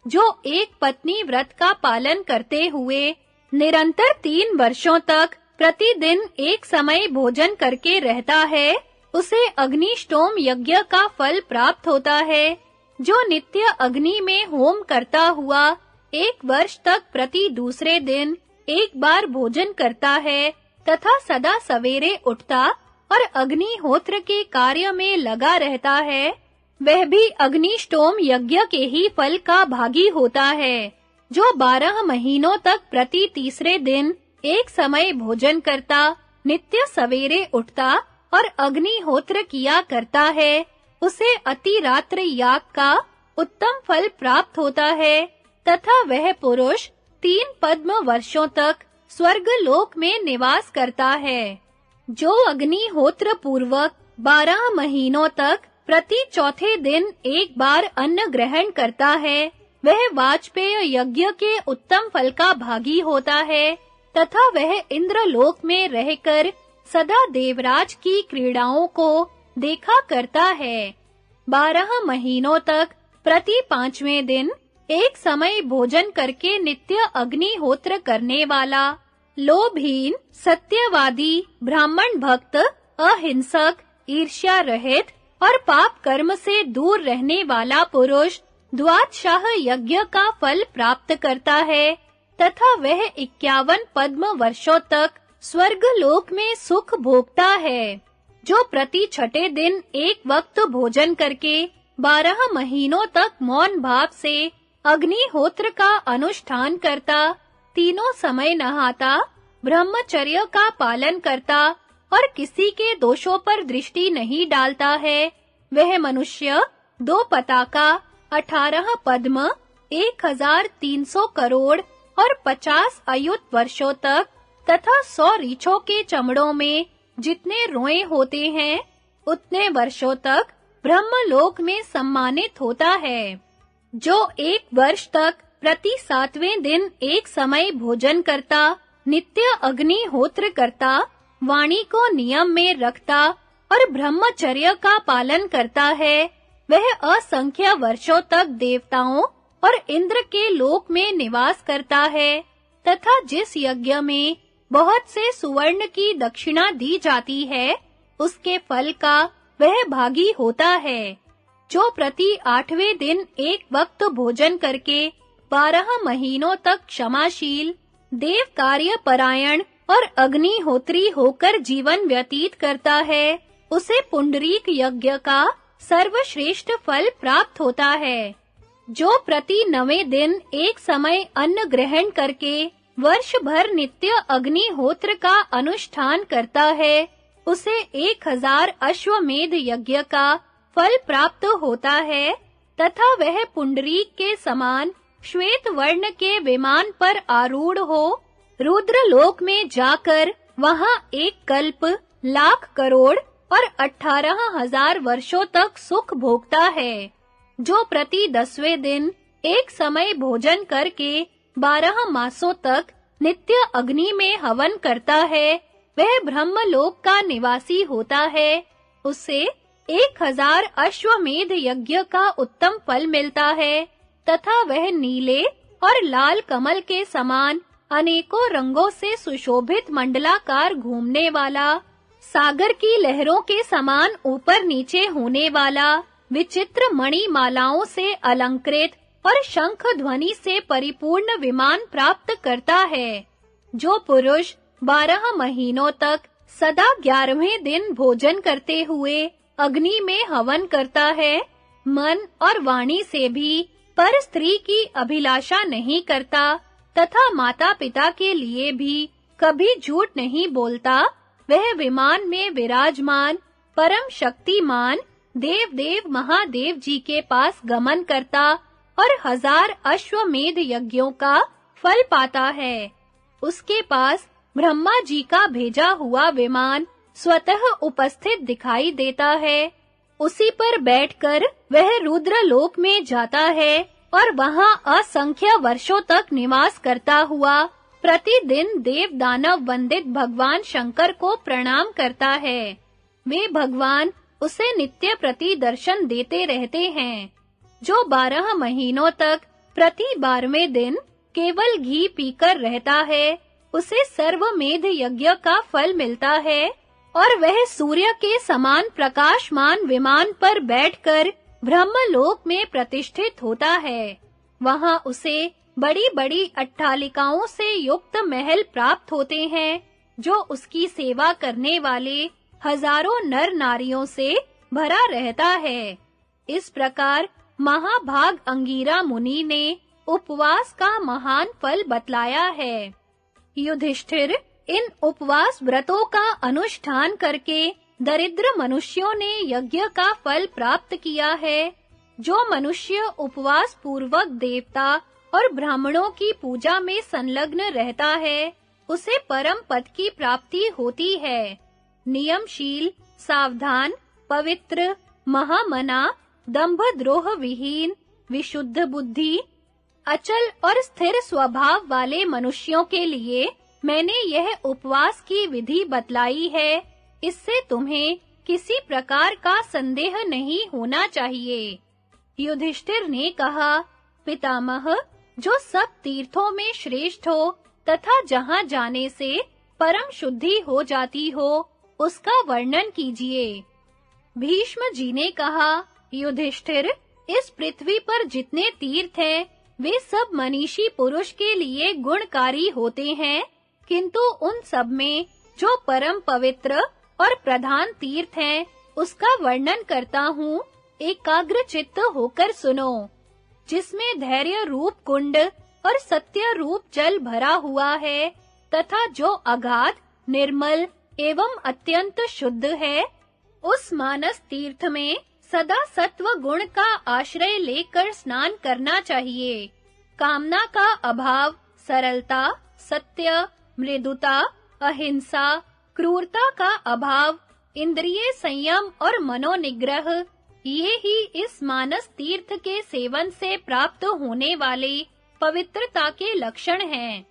जो एक पत्नी व्रत का पालन करते हुए निरंतर 3 वर्षों तक प्रतिदिन एक समय भोजन करके रहता है, उसे अग्निष्टोम यज्ञ का फल प्राप्त होता है। जो नित्य अग्नि में होम करता हुआ 1 वर्ष तक प्रति दूसरे दिन एक बार भोजन करता है तथा सदा सवेरे उठता और अग्निहोत्र के कार्य में लगा रहता है, वह भी अग्निष्टोम यज्ञ के ही फल का भागी होता है। जो 12 महीनों तक प्रति तीसरे दिन एक समय भोजन करता, नित्य सवेरे उठता और अग्निहोत्र किया करता है, उसे अति रात्र याग का उत्तम फल प्राप्त होता है तथा वह पुरुष 3 पद्म वर्षों तक स्वर्ग लोक में निवास करता है। जो अग्निहोत्र पूर्वक 12 महीनों तक प्रति चौथे दिन एक बार अन्न ग्रहण करता है, वह वाजपेय यज्ञ के उत्तम फल का भागी होता है तथा वह इंद्रलोक में रहकर सदा देवराज की क्रीड़ाओं को देखा करता है। 12 महीनों तक प्रति 5वें दिन एक समय भोजन करके नित्य अग्निहोत्र करने वाला, लोभहीन, सत्यवादी, ब्राह्मण भक्त, अहिंसक, ईर्ष्या रहित और पाप कर्म से दूर रहने वाला पुरुष द्वादशाह यज्ञ का फल प्राप्त करता है तथा वह 51 पद्म वर्षों तक स्वर्ग लोक में सुख भोगता है। जो प्रति छठे दिन एक वक्त भोजन करके 12 महीनों तक मौन भाव से अग्निहोत्र का अनुष्ठान करता, तीनों समय नहाता, ब्रह्मचर्य का पालन करता और किसी के दोषों पर दृष्टि नहीं डालता है, वह मनुष्य 2 पताका, 18 पद्म, 1300 करोड़ और 50 अयुत वर्षों तक तथा 100 रीछों के चमड़ों में जितने रोएं होते हैं, उतने वर्षों तक ब्रह्मलोक में सम्मानित होता है। जो 1 वर्ष तक प्रति 7वें दिन एक समय भोजन करता, नित्य अग्निहोत्र करता, वाणी को नियम में रखता और ब्रह्मचर्य का पालन करता है, वह असंख्य वर्षों तक देवताओं और इंद्र के लोक में निवास करता है तथा जिस यज्ञ में बहुत से सुवर्ण की दक्षिणा दी जाती है, उसके फल का वह भागी होता है। जो प्रति 8वें दिन एक वक्त भोजन करके 12 महीनों तक क्षमाशील, देव कार्य परायण और अग्निहोत्री होकर जीवन व्यतीत करता है, उसे पुंडरीक यज्ञ का सर्वश्रेष्ठ फल प्राप्त होता है। जो प्रति 9वें दिन एक समय अन्न ग्रहण करके वर्ष भर नित्य अग्निहोत्र का अनुष्ठान करता है, उसे 1000 अश्वमेध यज्ञ का फल प्राप्त होता है तथा वह पुंडरीक के समान श्वेत वर्ण के विमान पर आरूढ़ हो रुद्रलोक में जाकर वहां 1 कल्प, लाख करोड़ और 18,000 वर्षों तक सुख भोगता है। जो प्रति 10वें दिन एक समय भोजन करके 12 मासों तक नित्य अग्नि में हवन करता है, वह ब्रह्मलोक का निवासी होता है। उसे 1000 अश्वमेध यज्ञ का उत्तम फल मिलता है तथा वह नीले और लाल कमल के समान अनेकों रंगों से सुशोभित मंडलाकार घूमने वाला, सागर की लहरों के समान ऊपर नीचे होने वाला, विचित्र मणिमालाओं से अलंकृत और शंख ध्वनि से परिपूर्ण विमान प्राप्त करता है। जो पुरुष 12 महीनों तक सदा 11वें दिन भोजन करते हुए अग्नि में हवन करता है, मन और वाणी से भी पर स्त्री की अभिलाषा नहीं करता तथा माता-पिता के लिए भी कभी झूठ नहीं बोलता, वह विमान में विराजमान परम शक्तिमान देव महादेव जी के पास गमन करता और 1000 अश्वमेध यज्ञों का फल पाता है। उसके पास ब्रह्मा जी का भेजा हुआ विमान स्वतः उपस्थित दिखाई देता है। उसी पर बैठकर वह रुद्रलोक में जाता है और वहां असंख्य वर्षों तक निवास करता हुआ प्रतिदिन देव दानव वंदित भगवान शंकर को प्रणाम करता है। वे भगवान उसे नित्य प्रति दर्शन देते रहते हैं। जो 12 महीनों तक प्रति 12वें दिन केवल घी पीकर रहता है, उसे सर्वमेध यज्ञ का फल मिलता है और वह सूर्य के समान प्रकाशमान विमान पर बैठकर ब्रह्मलोक में प्रतिष्ठित होता है। वहां उसे बड़ी-बड़ी अट्टालिकाओं से युक्त महल प्राप्त होते हैं, जो उसकी सेवा करने वाले हजारों नर नारियों से भरा रहता है। इस प्रकार महाभाग अंगीरा मुनि ने उपवास का महान फल बतलाया है। युधिष्ठिर, इन उपवास व्रतों का अनुष्ठान करके दरिद्र मनुष्यों ने यज्ञ का फल प्राप्त किया है। जो मनुष्य उपवास पूर्वक देवता और ब्राह्मणों की पूजा में संलग्न रहता है, उसे परम पद की प्राप्ति होती है। नियमशील, सावधान, पवित्र, महामना, दंभ द्रोह विहीन, विशुद्ध बुद्धि, अचल और स्थिर स्वभाव वाले मनुष्यों के लिए मैंने यह उपवास की विधि बतलाई है। इससे तुम्हें किसी प्रकार का संदेह नहीं होना चाहिए। युधिष्ठिर ने कहा, पितामह, जो सब तीर्थों में श्रेष्ठ हो तथा जहां जाने से परम शुद्धि हो जाती हो, उसका वर्णन कीजिए। भीष्म जी ने कहा, युधिष्ठिर, इस पृथ्वी पर जितने तीर्थ हैं, वे सब मनीषी पुरुष के लिए गुणकारी होते हैं, किंतु उन सब में जो परम पवित्र और प्रधान तीर्थ हैं, उसका वर्णन करता हूँ। एकाग्र चित्त होकर सुनो। जिसमें धैर्य रूप कुंड और सत्य रूप जल भरा हुआ है तथा जो अगाध, निर्मल एवं अत्यंत शुद्ध है, उस मानस तीर्थ में सदा सत्व गुण का आश्रय लेकर स्नान करना चाहिए। कामना का अभाव, सरलता, सत्य, मृदुता, अहिंसा, क्रूरता का अभाव, इंद्रिय संयम और मनोनिग्रह, ये ही इस मानस तीर्थ के सेवन से प्राप्त होने वाले पवित्रता के लक्षण हैं।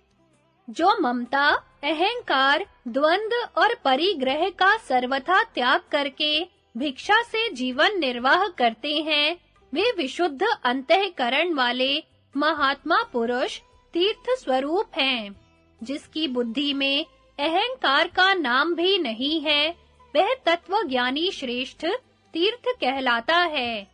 जो ममता, अहंकार, द्वंद्व और परिग्रह का सर्वथा त्याग करके भिक्षा से जीवन निर्वाह करते हैं, वे विशुद्ध अंतःकरण वाले महात्मा पुरुष तीर्थ स्वरूप हैं। जिसकी बुद्धि में अहंकार का नाम भी नहीं है, वह तत्वज्ञानी श्रेष्ठ तीर्थ कहलाता है।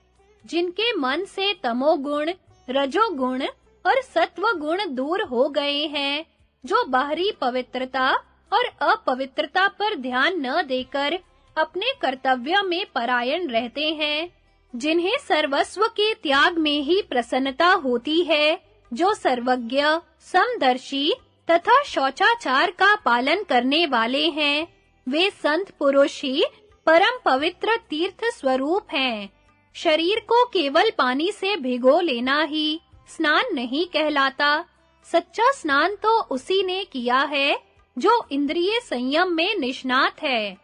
जिनके मन से तमोगुण, रजोगुण और सत्वगुण दूर हो गए हैं, जो बाहरी पवित्रता और अपवित्रता पर ध्यान न देकर अपने कर्तव्य में परायण रहते हैं, जिन्हें सर्वस्व के त्याग में ही प्रसन्नता होती है, जो सर्वज्ञ, समदर्शी तथा शौचाचार का पालन करने वाले हैं, वे संत पुरुष ही परम पवित्र तीर्थ स्वरूप हैं। शरीर को केवल पानी से भिगो लेना ही स्नान नहीं कहलाता। सच्चा स्नान तो उसी ने किया है जो इंद्रिय संयम में निष्णात है।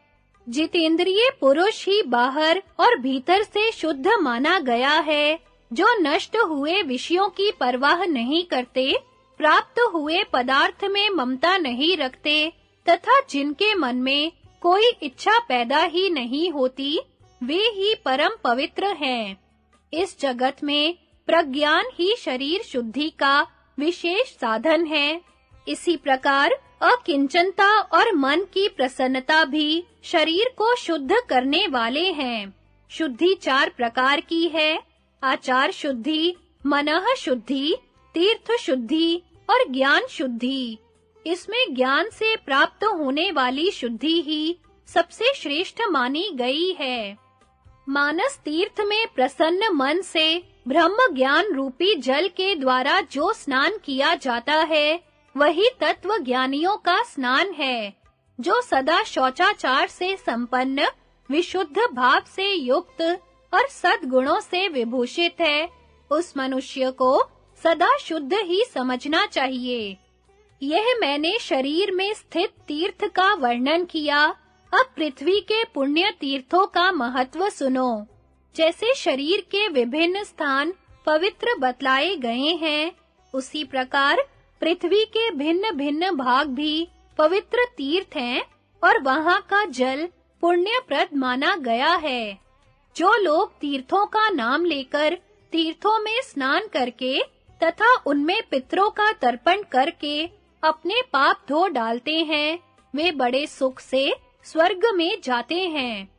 जितेंद्रिय पुरुष ही बाहर और भीतर से शुद्ध माना गया है, जो नष्ट हुए विषयों की परवाह नहीं करते, प्राप्त हुए पदार्थ में ममता नहीं रखते तथा जिनके मन में कोई इच्छा पैदा ही नहीं होती, वे ही परम पवित्र हैं। इस जगत में प्रज्ञान ही शरीर शुद्धि का विशेष साधन है। इसी प्रकार अकिंचनता और मन की प्रसन्नता भी शरीर को शुद्ध करने वाले हैं। शुद्धि 4 प्रकार की है: आचार शुद्धि, मनः शुद्धि, तीर्थ शुद्धि और ज्ञान शुद्धि। इसमें ज्ञान से प्राप्त होने वाली शुद्धि ही सबसे श्रेष्ठ मानी गई है। मानस तीर्थ में प्रसन्न मन से ब्रह्म ज्ञान रूपी जल के द्वारा जो स्नान किया जाता है, वही तत्व ज्ञानियों का स्नान है। जो सदा शौचाचार से संपन्न, विशुद्ध भाव से युक्त और सद्गुणों से विभूषित है, उस मनुष्य को सदा शुद्ध ही समझना चाहिए। यह मैंने शरीर में स्थित तीर्थ का वर्णन किया। अब पृथ्वी के पुण्य तीर्थों का महत्व सुनो। जैसे शरीर के विभिन्न स्थान पवित्र बतलाए गए हैं, उसी प्रकार पृथ्वी के भिन्न-भिन्न भाग भी पवित्र तीर्थ हैं और वहां का जल पुण्यप्रद माना गया है। जो लोग तीर्थों का नाम लेकर तीर्थों में स्नान करके तथा उनमें पितरों का तर्पण करके अपने पाप धो डालते हैं, वे बड़े सुख से स्वर्ग में जाते हैं।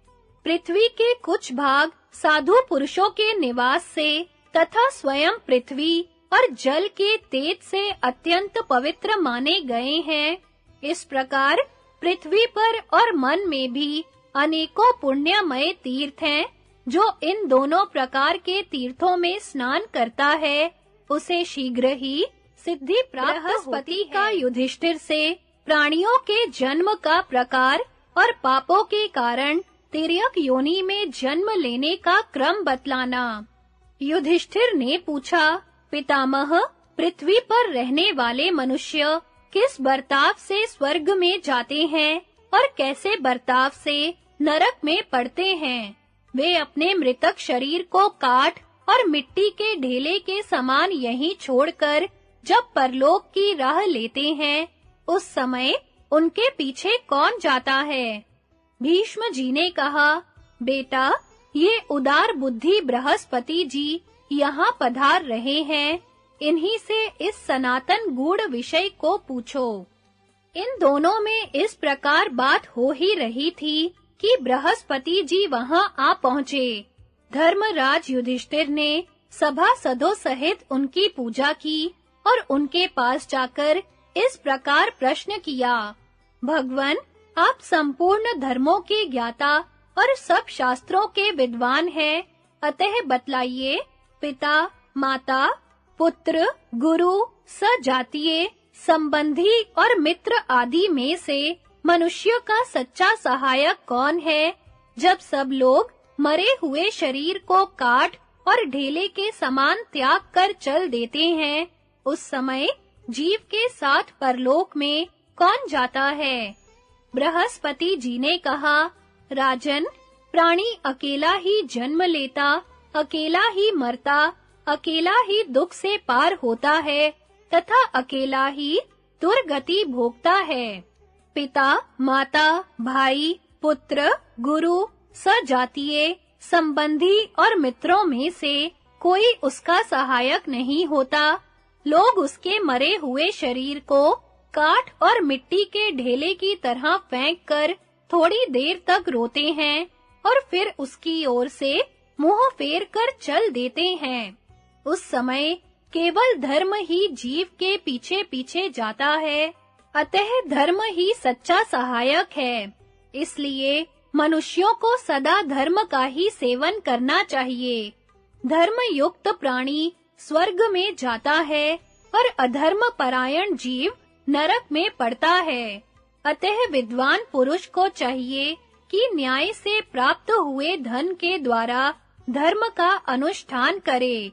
पृथ्वी के कुछ भाग साधु पुरुषों के निवास से तथा स्वयं पृथ्वी और जल के तेज से अत्यंत पवित्र माने गए हैं। इस प्रकार पृथ्वी पर और मन में भी अनेकों पुण्यमय तीर्थ हैं। जो इन दोनों प्रकार के तीर्थों में स्नान करता है, उसे शीघ्र ही सिद्धि प्राप्त होती है। का युधिष्ठिर से प्राणियों के जन्म का प्रकार और पापों के कारण तिर्यक योनि में जन्म लेने का क्रम बतलाना। युधिष्ठिर ने पूछा, पितामह, पृथ्वी पर रहने वाले मनुष्य किस बर्ताव से स्वर्ग में जाते हैं और कैसे बर्ताव से नरक में पड़ते हैं? वे अपने मृतक शरीर को काट और मिट्टी के ढेले के समान यहीं छोड़कर जब परलोक की राह लेते हैं, उस समय उनके पीछे कौन जाता है? भीष्म जी ने कहा, बेटा, ये उदार बुद्धि बृहस्पति जी यहाँ पधार रहे हैं। इन्हीं से इस सनातन गूढ़ विषय को पूछो। इन दोनों में इस प्रकार बात हो ही रही थी कि बृहस्पति जी वहां आ पहुँचे। धर्मराज युधिष्ठिर ने सभासदों सहित उनकी पूजा की और उनके पास जाकर इस प्रकार प्रश्न किया, भगवन, आप संपूर्ण धर्मों के ज्ञाता और सब शास्त्रों के विद्वान हैं, अतः बतलाइए, पिता, माता, पुत्र, गुरु, सजातीय, संबंधी और मित्र आदि में से मनुष्य का सच्चा सहायक कौन है? जब सब लोग मरे हुए शरीर को काट और ढेले के समान त्याग कर चल देते हैं, उस समय जीव के साथ परलोक में कौन जाता है? बृहस्पति जी ने कहा, राजन, प्राणी अकेला ही जन्म लेता, अकेला ही मरता, अकेला ही दुख से पार होता है तथा अकेला ही दुर्गति भोगता है। पिता, माता, भाई, पुत्र, गुरु, सजातीय, संबंधी और मित्रों में से कोई उसका सहायक नहीं होता। लोग उसके मरे हुए शरीर को काट और मिट्टी के ढेले की तरह फेंककर थोड़ी देर तक रोते हैं और फिर उसकी ओर से मुंह फेर कर चल देते हैं। उस समय केवल धर्म ही जीव के पीछे-पीछे जाता है, अतः धर्म ही सच्चा सहायक है। इसलिए मनुष्यों को सदा धर्म का ही सेवन करना चाहिए। धर्म युक्त प्राणी स्वर्ग में जाता है और अधर्म परायण जीव नरक में पड़ता है। अतः विद्वान पुरुष को चाहिए कि न्याय से प्राप्त हुए धन के द्वारा धर्म का अनुष्ठान करे।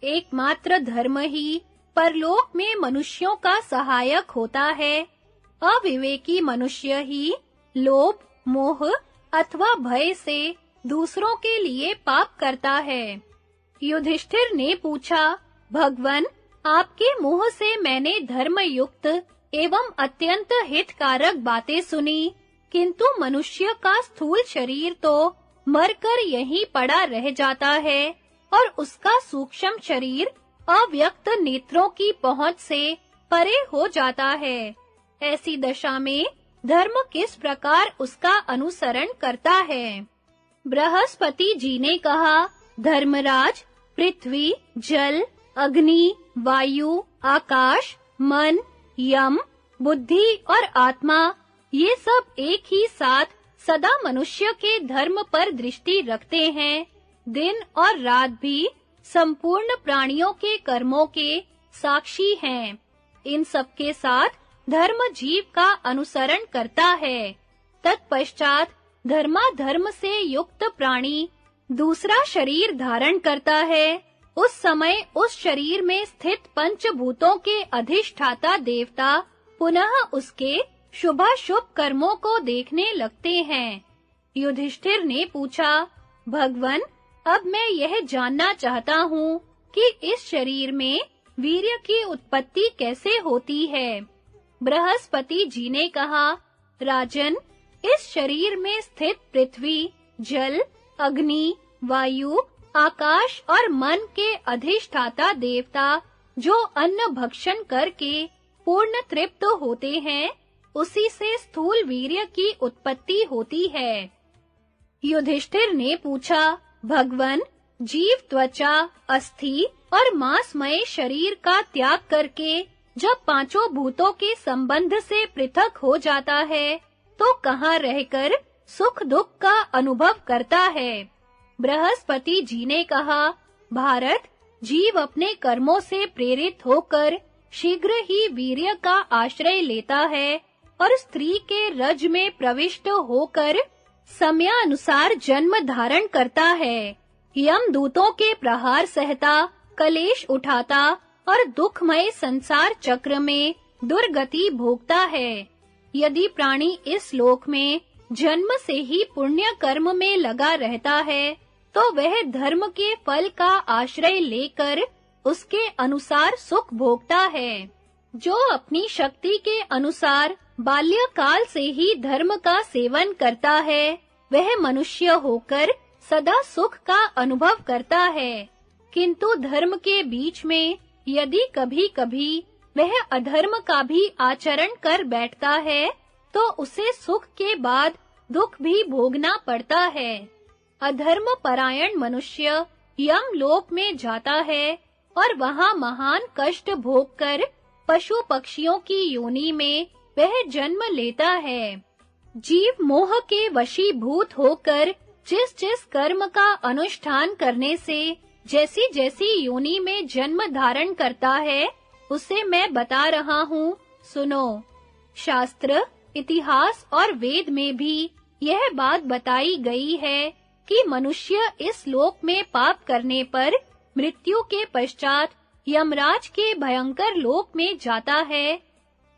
एकमात्र धर्म ही परलोक में मनुष्यों का सहायक होता है। अविवेकी मनुष्य ही लोभ, मोह अथवा भय से दूसरों के लिए पाप करता है। युधिष्ठिर ने पूछा, भगवन, आपके मुंह से मैंने धर्मयुक्त एवं अत्यंत हितकारक बातें सुनी, किंतु मनुष्य का स्थूल शरीर तो मरकर यहीं पड़ा रह जाता है और उसका सूक्ष्म शरीर अव्यक्त नेत्रों की पहुंच से परे हो जाता है। ऐसी दशा में धर्म किस प्रकार उसका अनुसरण करता है? बृहस्पति जी ने कहा, धर्मराज, पृथ्वी, जल, अग्नि, वायु, आकाश, मन, यम, बुद्धि और आत्मा, ये सब एक ही साथ सदा मनुष्य के धर्म पर दृष्टि रखते हैं। दिन और रात भी संपूर्ण प्राणियों के कर्मों के साक्षी हैं। इन सब के साथ धर्म जीव का अनुसरण करता है। तत्पश्चात धर्माधर्म से युक्त प्राणी दूसरा शरीर धारण करता है। उस समय उस शरीर में स्थित पंचभूतों के अधिष्ठाता देवता पुनः उसके शुभाशुभ कर्मों को देखने लगते हैं। युधिष्ठिर ने पूछा, भगवन, अब मैं यह जानना चाहता हूँ कि इस शरीर में वीर्य की उत्पत्ति कैसे होती है? बृहस्पति जी ने कहा, राजन, इस शरीर में स्थित पृथ्वी, जल, अग्नि, वायु, आकाश और मन के अधिष्ठाता देवता जो अन्न भक्षण करके पूर्ण तृप्त होते हैं, उसी से स्थूल वीर्य की उत्पत्ति होती है। युधिष्ठिर ने पूछा, भगवन, जीव त्वचा, अस्थि और मांसमय शरीर का त्याग करके जब पांचों भूतों के संबंध से पृथक हो जाता है, तो कहाँ रहकर सुख दुख का अनुभव करता है? बृहस्पति जी ने कहा, भारत, जीव अपने कर्मों से प्रेरित होकर शीघ्र ही वीर्य का आश्रय लेता है और स्त्री के रज में प्रविष्ट होकर समयानुसार जन्म धारण करता है। यमदूतों के प्रहार सहता, कलेश उठाता और दुखमय संसार चक्र में दुर्गति भोगता है। यदि प्राणी इस लोक में जन्म से ही पुण्य कर्म में लगा रहता है, तो वह धर्म के फल का आश्रय लेकर उसके अनुसार सुख भोगता है। जो अपनी शक्ति के अनुसार बाल्यकाल से ही धर्म का सेवन करता है, वह मनुष्य होकर सदा सुख का अनुभव करता है। किंतु धर्म के बीच में यदि कभी-कभी वह अधर्म का भी आचरण कर बैठता है, तो उसे सुख के बाद दुख भी भोगना पड़ता है। अधर्म परायण मनुष्य यमलोक में जाता है और वहां महान कष्ट भोगकर पशु पक्षियों की योनि में वह जन्म लेता है। जीव मोह के वशीभूत होकर जिस कर्म का अनुष्ठान करने से जैसी योनि में जन्म धारण करता है, उसे मैं बता रहा हूँ, सुनो। शास्त्र, इतिहास और वेद में भी यह बात बताई गई है कि मनुष्य इस लोक में पाप करने पर मृत्यु के पश्चात यमराज के भयंकर लोक में जाता है।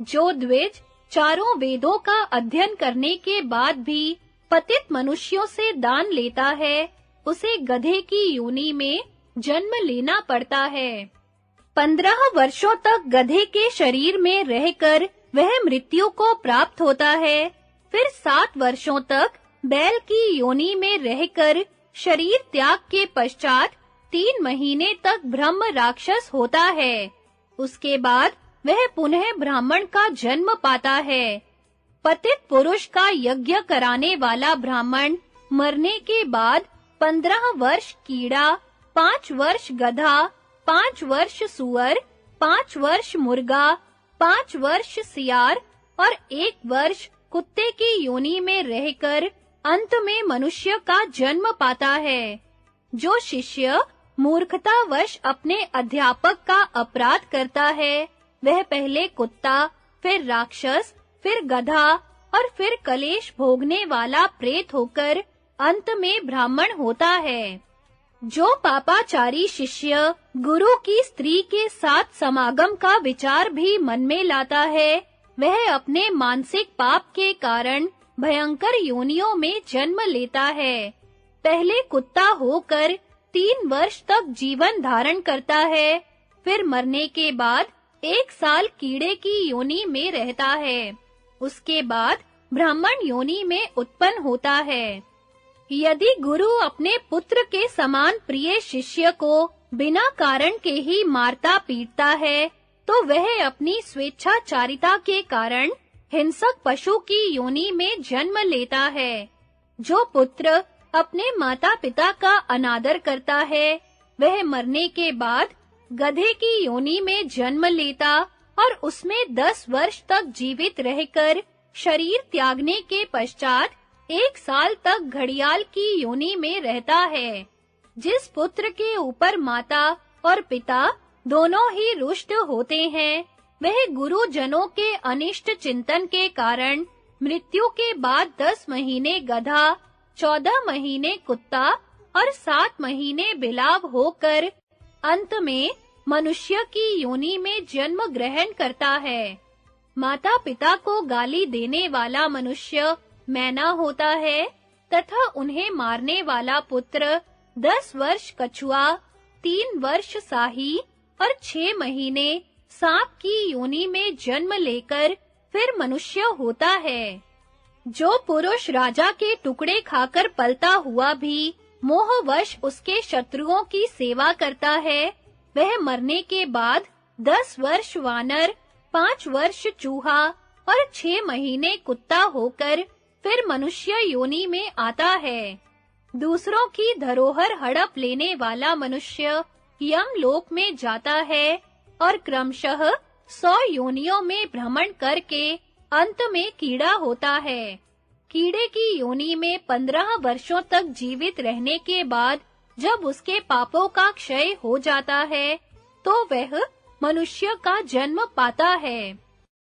जो द्विज चारों वेदों का अध्ययन करने के बाद भी पतित मनुष्यों से दान लेता है, उसे गधे की योनि में जन्म लेना पड़ता है। 15 वर्षों तक गधे के शरीर में रहकर वह मृत्यु को प्राप्त होता है। फिर 7 वर्षों तक बैल की योनि में रहकर शरीर त्याग के पश्चात 3 महीने तक ब्रह्म राक्षस होता है। उसके बाद वह पुनः ब्राह्मण का जन्म पाता है। पतित पुरुष का यज्ञ कराने वाला ब्राह्मण मरने के बाद 15 वर्ष कीड़ा, 5 वर्ष गधा, 5 वर्ष सुअर, 5 वर्ष मुर्गा, 5 वर्ष सियार और 1 वर्ष कुत्ते की योनि में रहकर अंत में मनुष्य का जन्म पाता है। जो शिष्य मूर्खतावश अपने अध्यापक का अपराध करता है, वह पहले कुत्ता, फिर राक्षस, फिर गधा और फिर कलेश भोगने वाला प्रेत होकर अंत में ब्राह्मण होता है। जो पापाचारी शिष्य गुरु की स्त्री के साथ समागम का विचार भी मन में लाता है, वह अपने मानसिक पाप के कारण भयंकर योनियों में जन्म लेता है। पहले कुत्ता होकर 3 वर्ष तक जीवन धारण करता है, फिर मरने के बाद 1 साल कीड़े की योनि में रहता है। उसके बाद ब्राह्मण योनि में उत्पन्न होता है। यदि गुरु अपने पुत्र के समान प्रिय शिष्य को बिना कारण के ही मारता पीटता है, तो वह अपनी स्वेच्छाचारिता के कारण हिंसक पशु की योनि में जन्म लेता है। जो पुत्र अपने माता-पिता का अनादर करता है, वह मरने के बाद गधे की योनि में जन्म लेता और उसमें 10 वर्ष तक जीवित रहकर शरीर त्यागने के पश्चात 1 साल तक घड़ियाल की योनि में रहता है। जिस पुत्र के ऊपर माता और पिता दोनों ही रुष्ट होते हैं, वह गुरुजनों के अनिष्ट चिंतन के कारण मृत्यु के बाद 10 महीने गधा, 14 महीने कुत्ता और 7 महीने बिलाव होकर अंत में मनुष्य की योनि में जन्म ग्रहण करता है। माता-पिता को गाली देने वाला मनुष्य मैना होता है तथा उन्हें मारने वाला पुत्र 10 वर्ष कछुआ, 3 वर्ष साही और 6 महीने सांप की योनि में जन्म लेकर फिर मनुष्य होता है। जो पुरुष राजा के टुकड़े खाकर पलता हुआ भी मोहवश उसके शत्रुओं की सेवा करता है, वह मरने के बाद 10 वर्ष वानर, 5 वर्ष चूहा और 6 महीने कुत्ता होकर फिर मनुष्य योनि में आता है। दूसरों की धरोहर हड़प लेने वाला मनुष्य यमलोक में जाता है और क्रमशः 100 योनियों में भ्रमण करके अंत में कीड़ा होता है। कीड़े की योनि में 15 वर्षों तक जीवित रहने के बाद जब उसके पापों का क्षय हो जाता है, तो वह मनुष्य का जन्म पाता है।